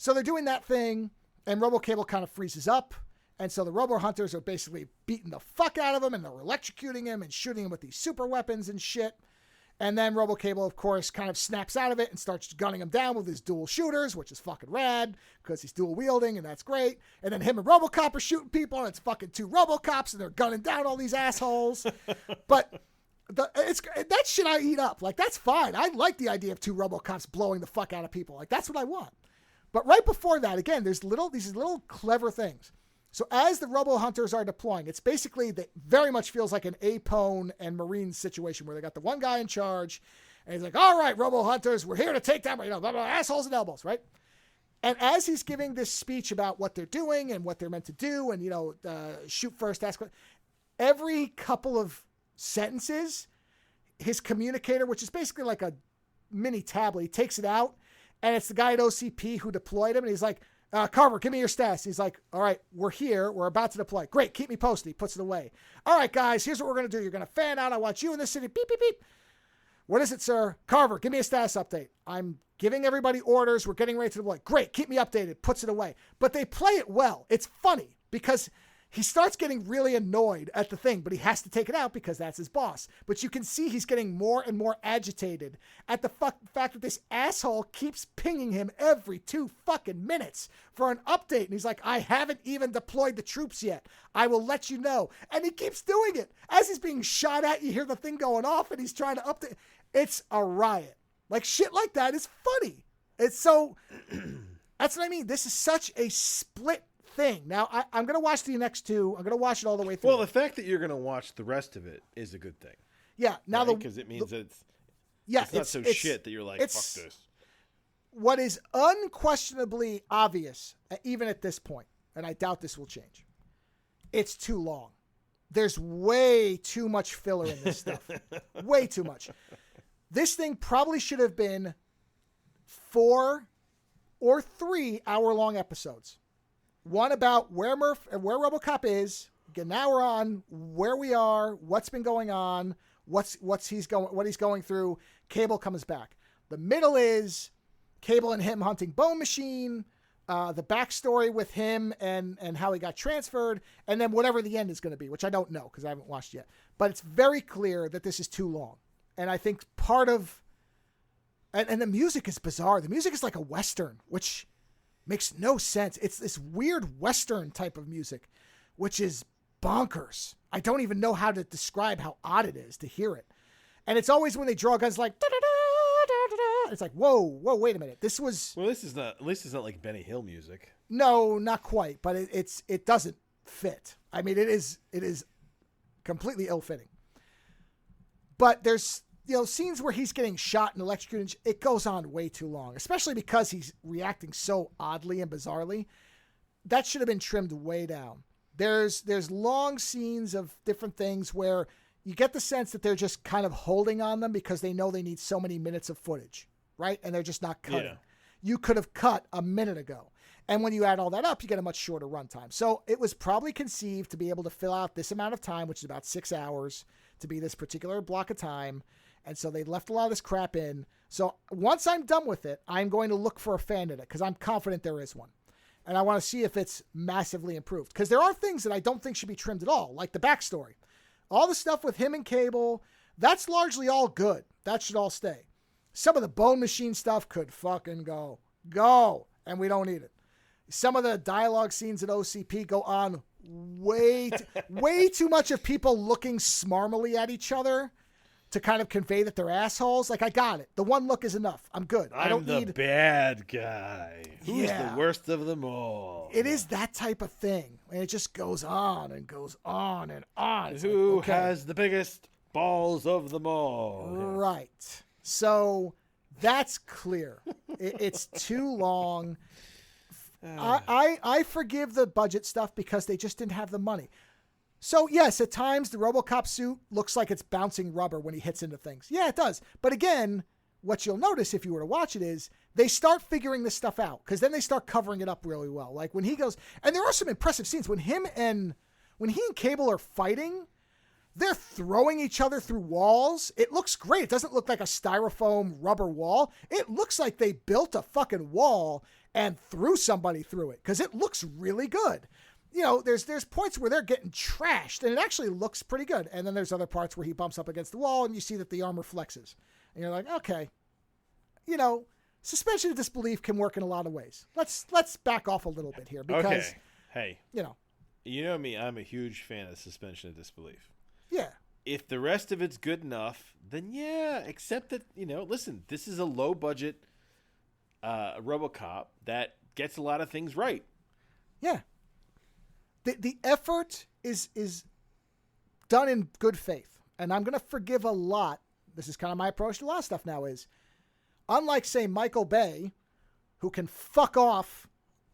So they're doing that thing, and RoboCable kind of freezes up, and so the Robo Hunters are basically beating the fuck out of him, and they're electrocuting him and shooting him with these super weapons and shit. And then RoboCable, of course, kind of snaps out of it and starts gunning him down with his dual shooters, which is fucking rad because he's dual wielding, and that's great. And then him and RoboCop are shooting people, and it's fucking 2 RoboCops, and they're gunning down all these assholes. But That shit I eat up. Like, that's fine. I like the idea of 2 RoboCops blowing the fuck out of people. Like, that's what I want. But right before that, again, there's these little clever things. So as the Robo Hunters are deploying, it's basically that very much feels like an Apone and Marine situation where they got the one guy in charge, and he's like, "All right, Robo Hunters, we're here to take down, blah, blah, assholes and elbows," right? And as he's giving this speech about what they're doing and what they're meant to do, and shoot first, ask what, every couple of sentences, his communicator, which is basically like a mini tablet, he takes it out, and it's the guy at OCP who deployed him, and he's like, "Carver, give me your stats." He's like, "All right, we're here. We're about to deploy. Great, keep me posted." He puts it away. "All right, guys, here's what we're going to do. You're going to fan out. I want you in this city. Beep, beep, beep." "What is it, sir?" "Carver, give me a status update." "I'm giving everybody orders. We're getting ready to deploy." "Great, keep me updated." Puts it away. But they play it well. It's funny because he starts getting really annoyed at the thing, but he has to take it out because that's his boss. But you can see he's getting more and more agitated at the fact that this asshole keeps pinging him every 2 fucking minutes for an update. And he's like, "I haven't even deployed the troops yet. I will let you know." And he keeps doing it. As he's being shot at, you hear the thing going off and he's trying to update. It's a riot. Like, shit like that is funny. It's so... That's what I mean. This is such a split thing. Now, I'm going to watch the next 2. I'm going to watch it all the way through. Well, the fact that you're going to watch the rest of it is a good thing. Yeah. Now, right? Because it means it's not so shit that you're like, fuck this. What is unquestionably obvious, even at this point, and I doubt this will change, it's too long. There's way too much filler in this stuff. Way too much. This thing probably should have been 4 or 3 hour-long episodes. One about where RoboCop is. Again, now we're on where we are, what's been going on, what he's going through. Cable comes back. The middle is Cable and him hunting Bone Machine, the backstory with him and how he got transferred, and then whatever the end is going to be, which I don't know because I haven't watched yet. But it's very clear that this is too long. And I think part of... And the music is bizarre. The music is like a Western, which makes no sense. It's this weird Western type of music, which is bonkers. I don't even know how to describe how odd it is to hear it. And it's always when they draw guns like... Da-da-da-da-da-da. It's like, whoa, wait a minute. This was... Well, this is not... At least it's not like Benny Hill music. No, not quite. But it doesn't fit. I mean, it is completely ill-fitting. But there's... scenes where he's getting shot and electrocuted, it goes on way too long, especially because he's reacting so oddly and bizarrely. That should have been trimmed way down. There's long scenes of different things where you get the sense that they're just kind of holding on them because they know they need so many minutes of footage, right? And they're just not cutting. Yeah. You could have cut a minute ago. And when you add all that up, you get a much shorter runtime. So it was probably conceived to be able to fill out this amount of time, which is about 6 hours, to be this particular block of time. And so they left a lot of this crap in. So once I'm done with it, I'm going to look for a fan in it because I'm confident there is one. And I want to see if it's massively improved. Because there are things that I don't think should be trimmed at all, like the backstory. All the stuff with him and Cable, that's largely all good. That should all stay. Some of the Bone Machine stuff could fucking go. Go. And we don't need it. Some of the dialogue scenes at OCP go on way too much of people looking smarmily at each other to kind of convey that they're assholes. Like, I got it. The one look is enough. I'm good. I don't need... the bad guy. Who's the worst of them all? It is that type of thing. And it just goes on and goes on and on. It's Who like, okay. has the biggest balls of them all? Right. So that's clear. It's too long. I forgive the budget stuff because they just didn't have the money. So, yes, at times the RoboCop suit looks like it's bouncing rubber when he hits into things. Yeah, it does. But again, what you'll notice if you were to watch it is they start figuring this stuff out because then they start covering it up really well. Like when he goes, and there are some impressive scenes when he and Cable are fighting, they're throwing each other through walls. It looks great. It doesn't look like a styrofoam rubber wall. It looks like they built a fucking wall and threw somebody through it because it looks really good. There's points where they're getting trashed and it actually looks pretty good. And then there's other parts where he bumps up against the wall and you see that the armor flexes. And you're like, okay, suspension of disbelief can work in a lot of ways. Let's back off a little bit here because, okay. Hey, you know me, I'm a huge fan of suspension of disbelief. Yeah. if the rest of it's good enough, then yeah, except that, listen, this is a low budget RoboCop that gets a lot of things right. Yeah. The effort is done in good faith. And I'm going to forgive a lot. This is kind of my approach to a lot of stuff now is, unlike, say, Michael Bay, who can fuck off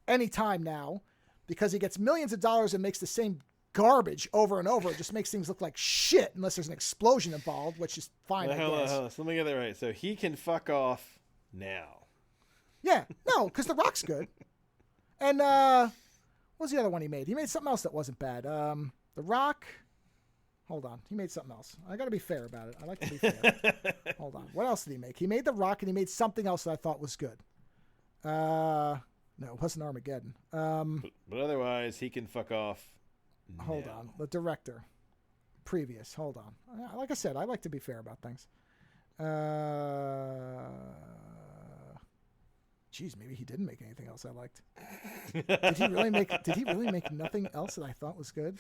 anytime now because he gets millions of dollars and makes the same garbage over and over. It just makes things look like shit unless there's an explosion involved, which is fine, I guess. So let me get that right. So he can fuck off now. Yeah. No, because The Rock's good. And what was the other one he made? He made something else that wasn't bad. The Rock... Hold on. He made something else. I got to be fair about it. I like to be fair. Hold on. What else did he make? He made The Rock, and he made something else that I thought was good. No, it wasn't Armageddon. But otherwise, he can fuck off. Hold on. The director. Previous. Hold on. Like I said, I like to be fair about things. Geez, maybe he didn't make anything else I liked. Did he really make nothing else that I thought was good?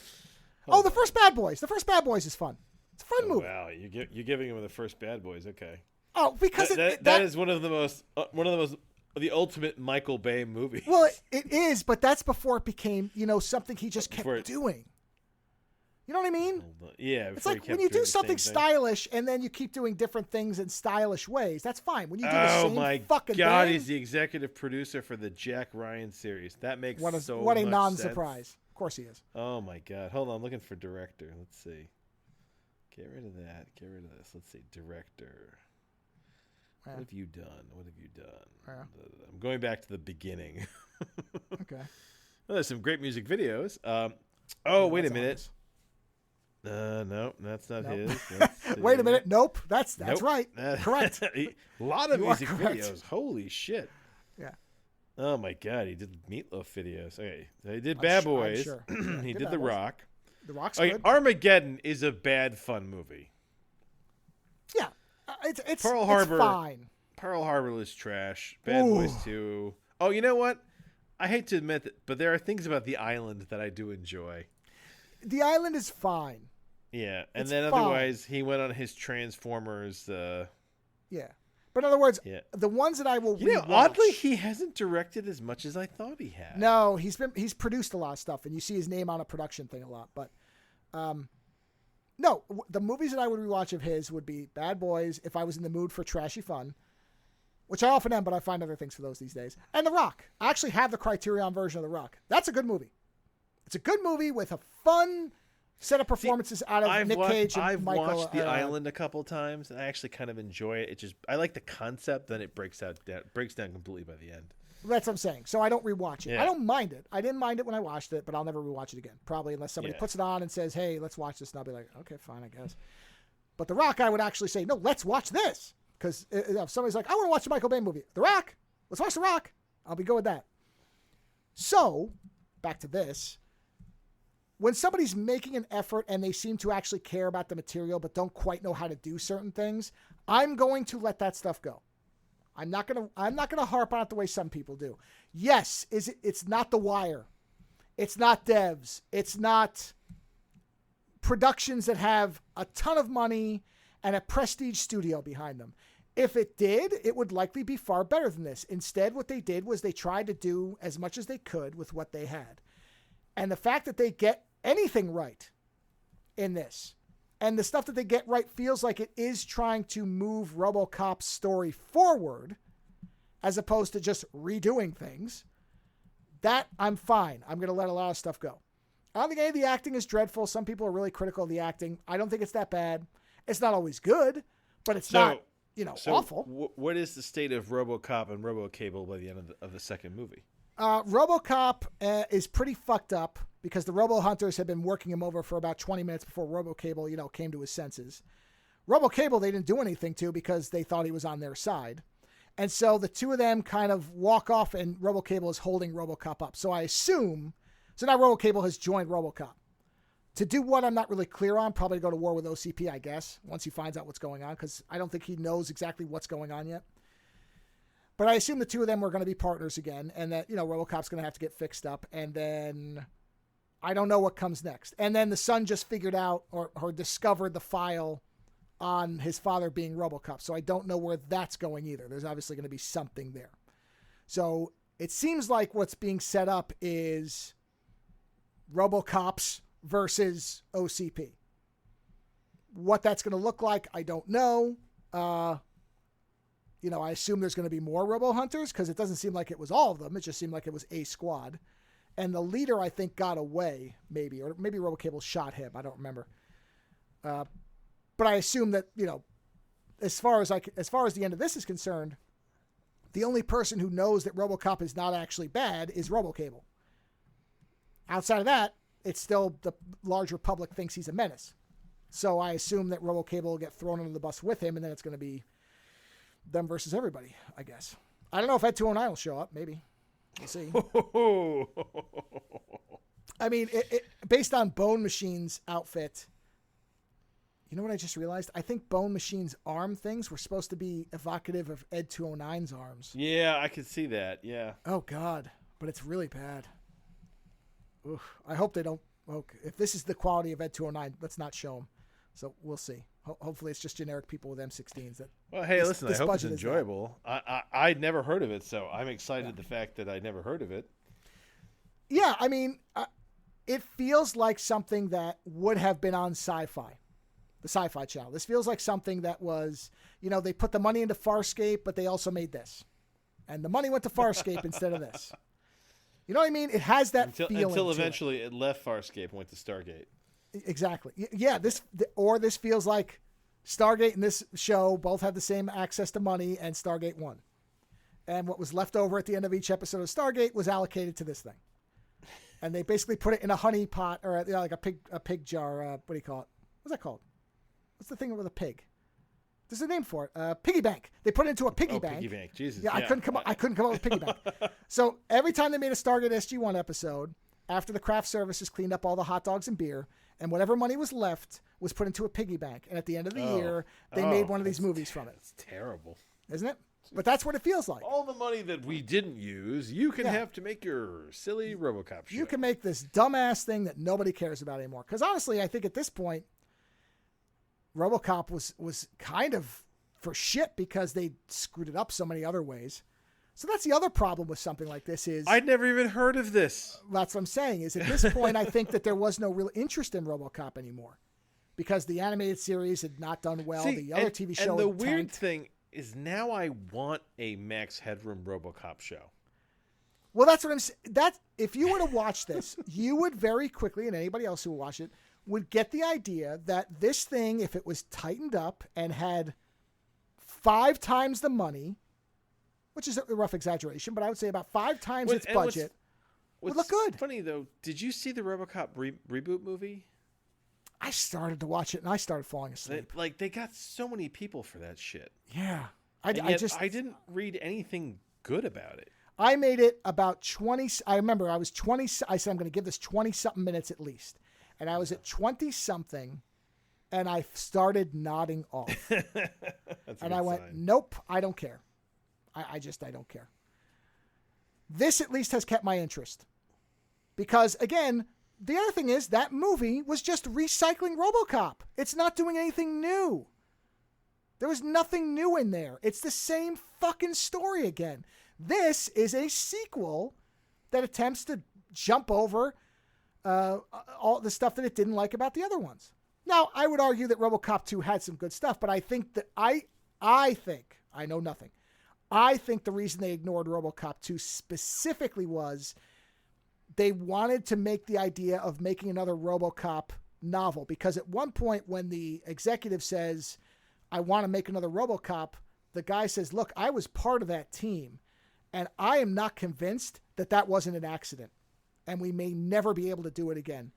Oh, The First Bad Boys. The First Bad Boys is fun. It's a fun movie. Wow, you're giving him The First Bad Boys. Okay. Oh, because that is one of the most the ultimate Michael Bay movie. Well, it is, but that's before it became something he just kept doing. You know what I mean? Yeah. It's like when you do something stylish and then you keep doing different things in stylish ways. That's fine. When you do the same fucking thing. Oh my God, he's the executive producer for the Jack Ryan series. That makes what much a non-surprise. sense. Of course he is. Oh my God. Hold on, I'm looking for director. Let's see. Get rid of that. Get rid of this. Let's see. Director. What have you done? I'm going back to the beginning. Okay. Well, there's some great music videos. Wait a minute. No, that's not his. Wait a minute. Nope. That's nope. Right. Correct. A lot of music videos. Holy shit. Yeah. Oh my God, he did Meatloaf videos. Okay, so he did Bad Boys. Sure. Yeah, he did The Rock. The Rock's good. Armageddon is a bad fun movie. Yeah, it's Pearl Harbor. It's fine. Pearl Harbor was trash. Bad Boys 2. Oh, you know what? I hate to admit that, but there are things about The Island that I do enjoy. The Island is fine. Yeah, and it's then fine. otherwise he went on his Transformers. Yeah. But in other words, the ones that I will rewatch... oddly, he hasn't directed as much as I thought he had. No, he's produced a lot of stuff, and you see his name on a production thing a lot. But, no, the movies that I would rewatch of his would be Bad Boys, if I was in the mood for trashy fun, which I often am, but I find other things for those these days, and The Rock. I actually have the Criterion version of The Rock. That's a good movie. It's a good movie with a fun set of performances out of Nick Cage and Michael. I've watched The Island a couple times, and I actually kind of enjoy it. I like the concept, then it breaks down completely by the end. That's what I'm saying. So I don't rewatch it. Yeah. I don't mind it. I didn't mind it when I watched it, but I'll never rewatch it again. Probably unless somebody puts it on and says, "Hey, let's watch this," and I'll be like, "Okay, fine, I guess." But The Rock, I would actually say, "No, let's watch this," because if somebody's like, "I want to watch the Michael Bay movie," The Rock, let's watch The Rock. I'll be good with that. So back to this. When somebody's making an effort and they seem to actually care about the material but don't quite know how to do certain things, I'm going to let that stuff go. I'm not gonna harp on it the way some people do. Yes, it's not The Wire. It's not devs. It's not productions that have a ton of money and a prestige studio behind them. If it did, it would likely be far better than this. Instead, what they did was they tried to do as much as they could with what they had. And the fact that they get anything right in this, and the stuff that they get right feels like it is trying to move RoboCop's story forward, as opposed to just redoing things, that I'm fine. I'm going to let a lot of stuff go. I don't think any of the acting is dreadful. Some people are really critical of the acting. I don't think it's that bad. It's not always good, but it's not, awful. What is the state of RoboCop and RoboCable by the end of the second movie? RoboCop is pretty fucked up because the Robo Hunters had been working him over for about 20 minutes before RoboCable, came to his senses. RoboCable, they didn't do anything to because they thought he was on their side. And so the two of them kind of walk off and RoboCable is holding RoboCop up. So I assume, now RoboCable has joined RoboCop. To do what, I'm not really clear on. Probably go to war with OCP, I guess, once he finds out what's going on, because I don't think he knows exactly what's going on yet. But I assume the two of them were going to be partners again, and that, RoboCop's going to have to get fixed up. And then I don't know what comes next. And then the son just figured out or discovered the file on his father being RoboCop. So I don't know where that's going either. There's obviously going to be something there. So it seems like what's being set up is RoboCops versus OCP. What that's going to look like, I don't know. I assume there's going to be more Robo Hunters because it doesn't seem like it was all of them. It just seemed like it was a squad. And the leader, I think, got away, maybe. Or maybe RoboCable shot him. I don't remember. But I assume that, as far as the end of this is concerned, the only person who knows that RoboCop is not actually bad is RoboCable. Outside of that, it's still the larger public thinks he's a menace. So I assume that RoboCable will get thrown under the bus with him, and then it's going to be them versus everybody, I guess. I don't know if Ed 209 will show up. Maybe. We'll see. I mean, based on Bone Machine's outfit, you know what I just realized? I think Bone Machine's arm things were supposed to be evocative of Ed 209's arms. Yeah, I could see that. Yeah. Oh, God. But it's really bad. Oof. I hope they don't. Okay. If this is the quality of Ed 209, let's not show them. So we'll see. Hopefully it's just generic people with M16s. Well, hey, listen, I hope it's enjoyable. I'd never heard of it, so I'm excited the fact that I'd never heard of it. Yeah, I mean, it feels like something that would have been on Sci-Fi, the Sci-Fi channel. This feels like something that was, they put the money into Farscape, but they also made this. And the money went to Farscape instead of this. You know what I mean? It has that feeling. Until eventually it left Farscape and went to Stargate. Exactly. Yeah, this feels like Stargate and this show both had the same access to money, and Stargate won. And what was left over at the end of each episode of Stargate was allocated to this thing. And they basically put it in a honey pot or like a pig jar. What do you call it? What's that called? What's the thing with a pig? There's a name for it. Piggy bank. They put it into a piggy bank. Piggy bank. Jesus. Yeah, I couldn't come up with piggy bank. So every time they made a Stargate SG-1 episode, after the craft services cleaned up all the hot dogs and beer, and whatever money was left was put into a piggy bank. And at the end of the year, they made one of these movies from it. It's terrible. Isn't it? But that's what it feels like. All the money that we didn't use, you can have to make your silly RoboCop show. You can make this dumbass thing that nobody cares about anymore. Because honestly, I think at this point, RoboCop was kind of for shit because they screwed it up so many other ways. So that's the other problem with something like this is... I'd never even heard of this. That's what I'm saying, is at this point, I think that there was no real interest in RoboCop anymore. Because the animated series had not done well. The other TV show and the had weird tanked. thing is now I want a Max Headroom RoboCop show. Well, that's what I'm saying. If you were to watch this, you would very quickly, and anybody else who will watch it, would get the idea that this thing, if it was tightened up and had 5 times the money... which is a rough exaggeration, but I would say about 5 times its budget, would look good. Funny, though, did you see the RoboCop reboot movie? I started to watch it, and I started falling asleep. They got so many people for that shit. Yeah. I didn't read anything good about it. I made it about 20. I remember I was 20. I said, I'm going to give this 20-something minutes at least. And I was at 20-something, and I started nodding off. And I went, nope, I don't care. I don't care. This at least has kept my interest. Because, again, the other thing is that movie was just recycling RoboCop. It's not doing anything new. There was nothing new in there. It's the same fucking story again. This is a sequel that attempts to jump over all the stuff that it didn't like about the other ones. Now, I would argue that RoboCop 2 had some good stuff, but I think that I know nothing. I think the reason they ignored RoboCop 2 specifically was they wanted to make the idea of making another RoboCop novel. Because at one point when the executive says, I want to make another RoboCop, the guy says, look, I was part of that team, and I am not convinced that that wasn't an accident, and we may never be able to do it again.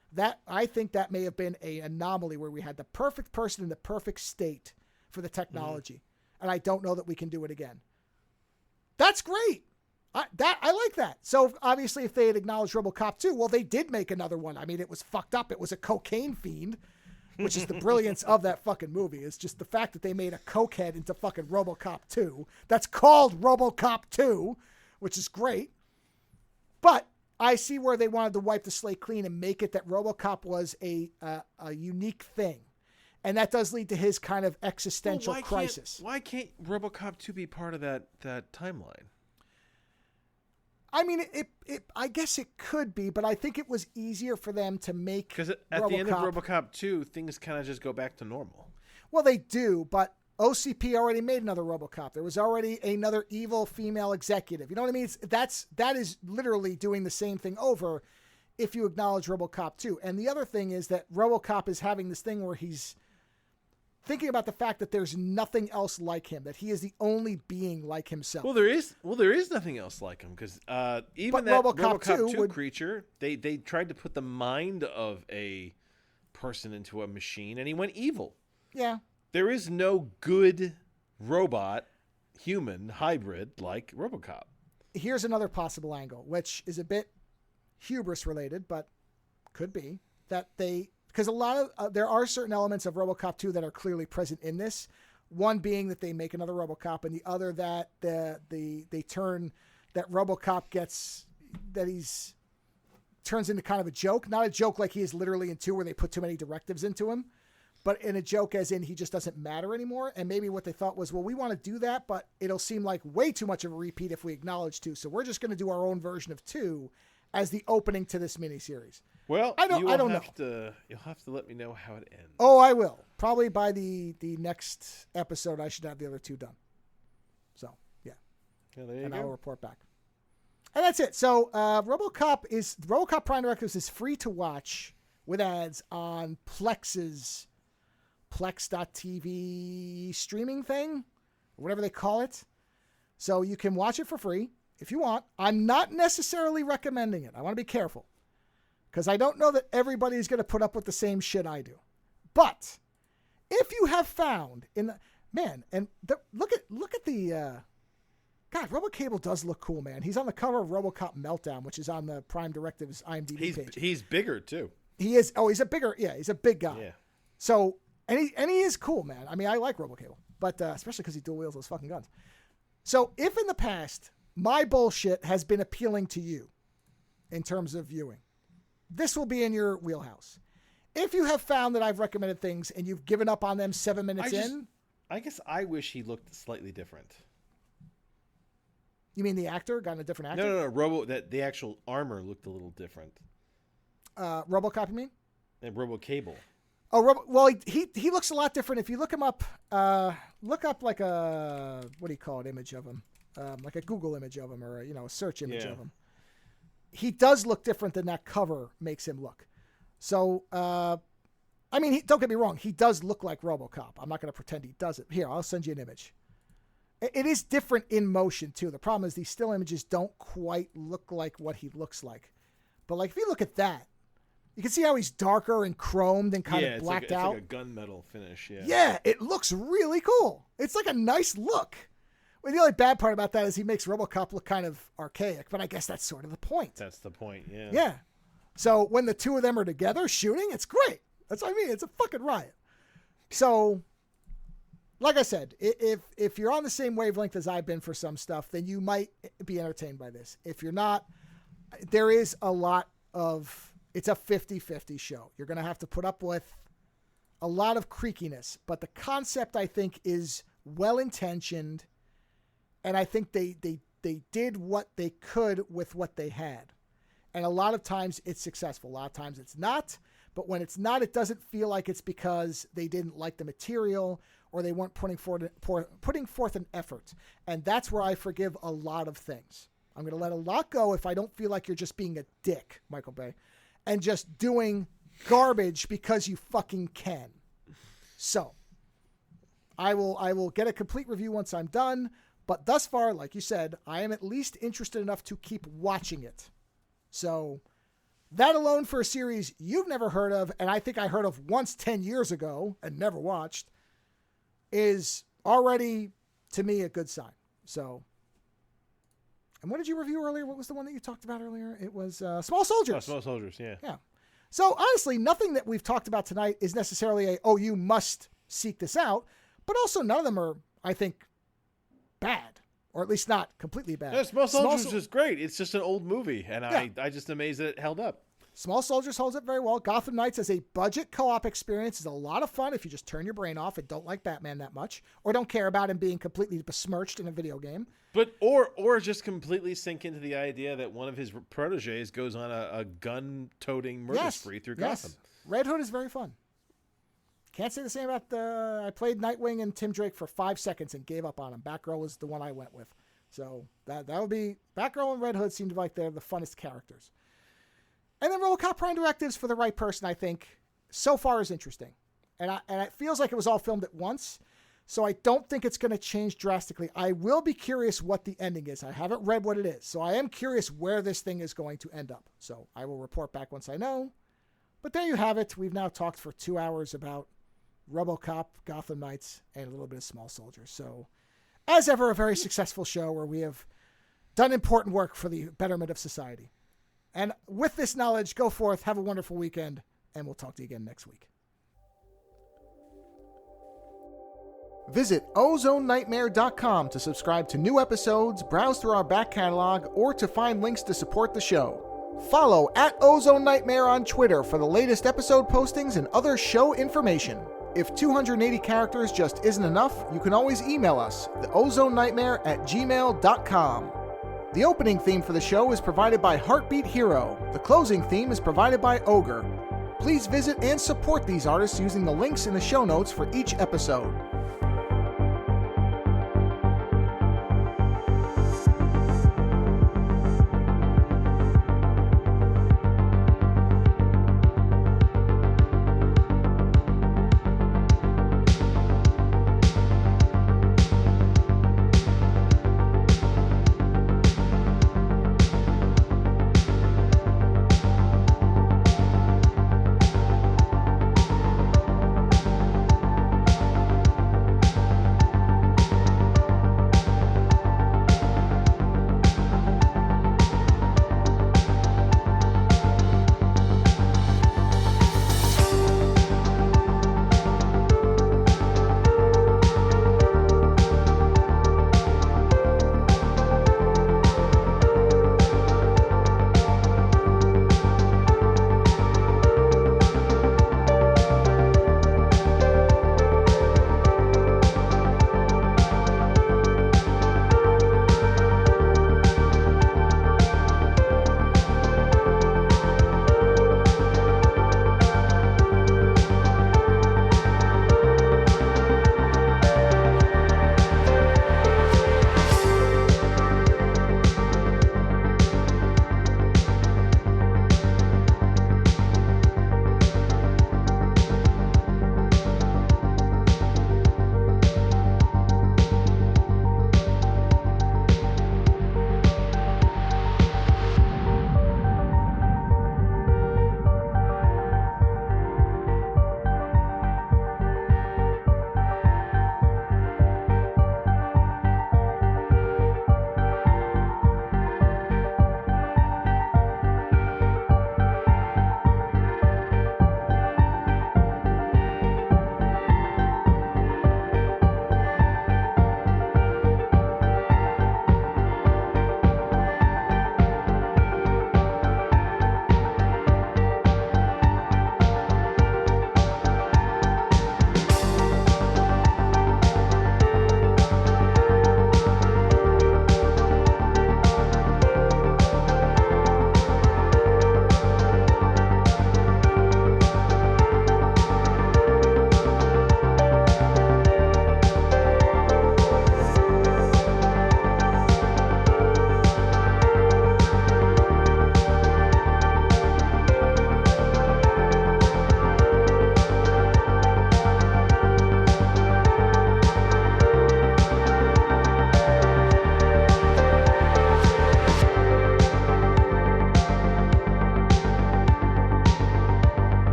I think that may have been an anomaly where we had the perfect person in the perfect state for the technology, and I don't know that we can do it again. That's great. I like that. So obviously if they had acknowledged RoboCop 2, well, they did make another one. I mean, it was fucked up. It was a cocaine fiend, which is the brilliance of that fucking movie. It's just the fact that they made a cokehead into fucking RoboCop 2. That's called RoboCop 2, which is great. But I see where they wanted to wipe the slate clean and make it that RoboCop was a unique thing. And that does lead to his kind of existential crisis. Why can't RoboCop 2 be part of that timeline? I mean, I guess it could be, but I think it was easier for them to make because at the end of RoboCop 2, things kind of just go back to normal. Well, they do, but OCP already made another RoboCop. There was already another evil female executive. You know what I mean? That is literally doing the same thing over if you acknowledge RoboCop 2. And the other thing is that RoboCop is having this thing where he's thinking about the fact that there's nothing else like him, that he is the only being like himself. Well, there is nothing else like him because even that RoboCop 2 creature, they tried to put the mind of a person into a machine, and he went evil. Yeah. There is no good robot, human hybrid like RoboCop. Here's another possible angle, which is a bit hubris related, but could be that because a lot of there are certain elements of RoboCop 2 that are clearly present in this. One being that they make another RoboCop, and the other that they turn that RoboCop turns into kind of a joke, not a joke like he is literally in 2 where they put too many directives into him, but in a joke as in he just doesn't matter anymore. And maybe what they thought was, well, we want to do that, but it'll seem like way too much of a repeat if we acknowledge 2. So we're just going to do our own version of 2 as the opening to this miniseries. Well, I don't know. You'll have to let me know how it ends. Oh, I will. Probably by the next episode, I should have the other 2 done. So, yeah. And I'll report back. And that's it. So, RoboCop Prime Directives is free to watch with ads on Plex's Plex.tv streaming thing, or whatever they call it. So you can watch it for free if you want. I'm not necessarily recommending it. I want to be careful because I don't know that everybody's going to put up with the same shit I do. But if you have found look at the God, RoboCable does look cool, man. He's on the cover of RoboCop Meltdown, which is on the Prime Directives IMDb page. He's bigger too. He is. Oh, he's a big guy. Yeah. So, and he is cool, man. I mean, I like RoboCable, but especially because he dual wields those fucking guns. So, if in the past my bullshit has been appealing to you in terms of viewing, this will be in your wheelhouse. If you have found that I've recommended things and you've given up on them 7 minutes in, I guess I wish he looked slightly different. You mean the actor got a different actor? No. The actual armor looked a little different. RoboCop, you mean? And RoboCable. Oh, well, he looks a lot different. If you look him up, look up like a, what do you call it, image of him? Like a Google image of him or a search image of him. He does look different than that cover makes him look. So, I mean, don't get me wrong. He does look like RoboCop. I'm not going to pretend he doesn't. Here, I'll send you an image. It is different in motion, too. The problem is these still images don't quite look like what he looks like. But, like, if you look at that, you can see how he's darker and chromed and kind of blacked out. It's like a gunmetal finish, yeah. Yeah, it looks really cool. It's like a nice look. Well, the only bad part about that is he makes RoboCop look kind of archaic, but I guess that's sort of the point. That's the point, yeah. Yeah. So when the two of them are together shooting, it's great. That's what I mean. It's a fucking riot. So, like I said, if you're on the same wavelength as I've been for some stuff, then you might be entertained by this. If you're not, there is a lot of... It's a 50-50 show. You're going to have to put up with a lot of creakiness, but the concept, I think, is well-intentioned, and I think they did what they could with what they had. And a lot of times it's successful. A lot of times it's not, but when it's not, it doesn't feel like it's because they didn't like the material or they weren't putting forth an effort. And that's where I forgive a lot of things. I'm going to let a lot go if I don't feel like you're just being a dick, Michael Bay, and just doing garbage because you fucking can. So, I will get a complete review once I'm done, but thus far, like you said, I am at least interested enough to keep watching it. So, that alone for a series you've never heard of, and I think I heard of once 10 years ago and never watched, is already, to me, a good sign. So... And what did you review earlier? What was the one that you talked about earlier? It was Small Soldiers. Oh, Small Soldiers, yeah. Yeah. So, honestly, nothing that we've talked about tonight is necessarily you must seek this out. But also, none of them are, I think, bad or at least not completely bad. No, Small Soldiers is just great. It's just an old movie, and I just amazed that it held up. Small Soldiers holds up very well. Gotham Knights as a budget co-op experience is a lot of fun if you just turn your brain off and don't like Batman that much, or don't care about him being completely besmirched in a video game. But or just completely sink into the idea that one of his proteges goes on a gun-toting murder spree through Gotham. Red Hood is very fun. Can't say the same about I played Nightwing and Tim Drake for 5 seconds and gave up on him. Batgirl was the one I went with. So that would be... Batgirl and Red Hood seemed like they're the funnest characters. And then RoboCop Prime Directives, for the right person, I think, so far is interesting. And it feels like it was all filmed at once, so I don't think it's going to change drastically. I will be curious what the ending is. I haven't read what it is, so I am curious where this thing is going to end up. So I will report back once I know. But there you have it. We've now talked for 2 hours about RoboCop, Gotham Knights, and a little bit of Small Soldiers. So, as ever, a very successful show where we have done important work for the betterment of society. And with this knowledge, go forth, have a wonderful weekend, and we'll talk to you again next week. Visit OzoneNightmare.com to subscribe to new episodes, browse through our back catalog, or to find links to support the show. Follow @OzoneNightmare on Twitter for the latest episode postings and other show information. If 280 characters just isn't enough, you can always email us, theozonenightmare@gmail.com. The opening theme for the show is provided by Heartbeat Hero. The closing theme is provided by Ogre. Please visit and support these artists using the links in the show notes for each episode.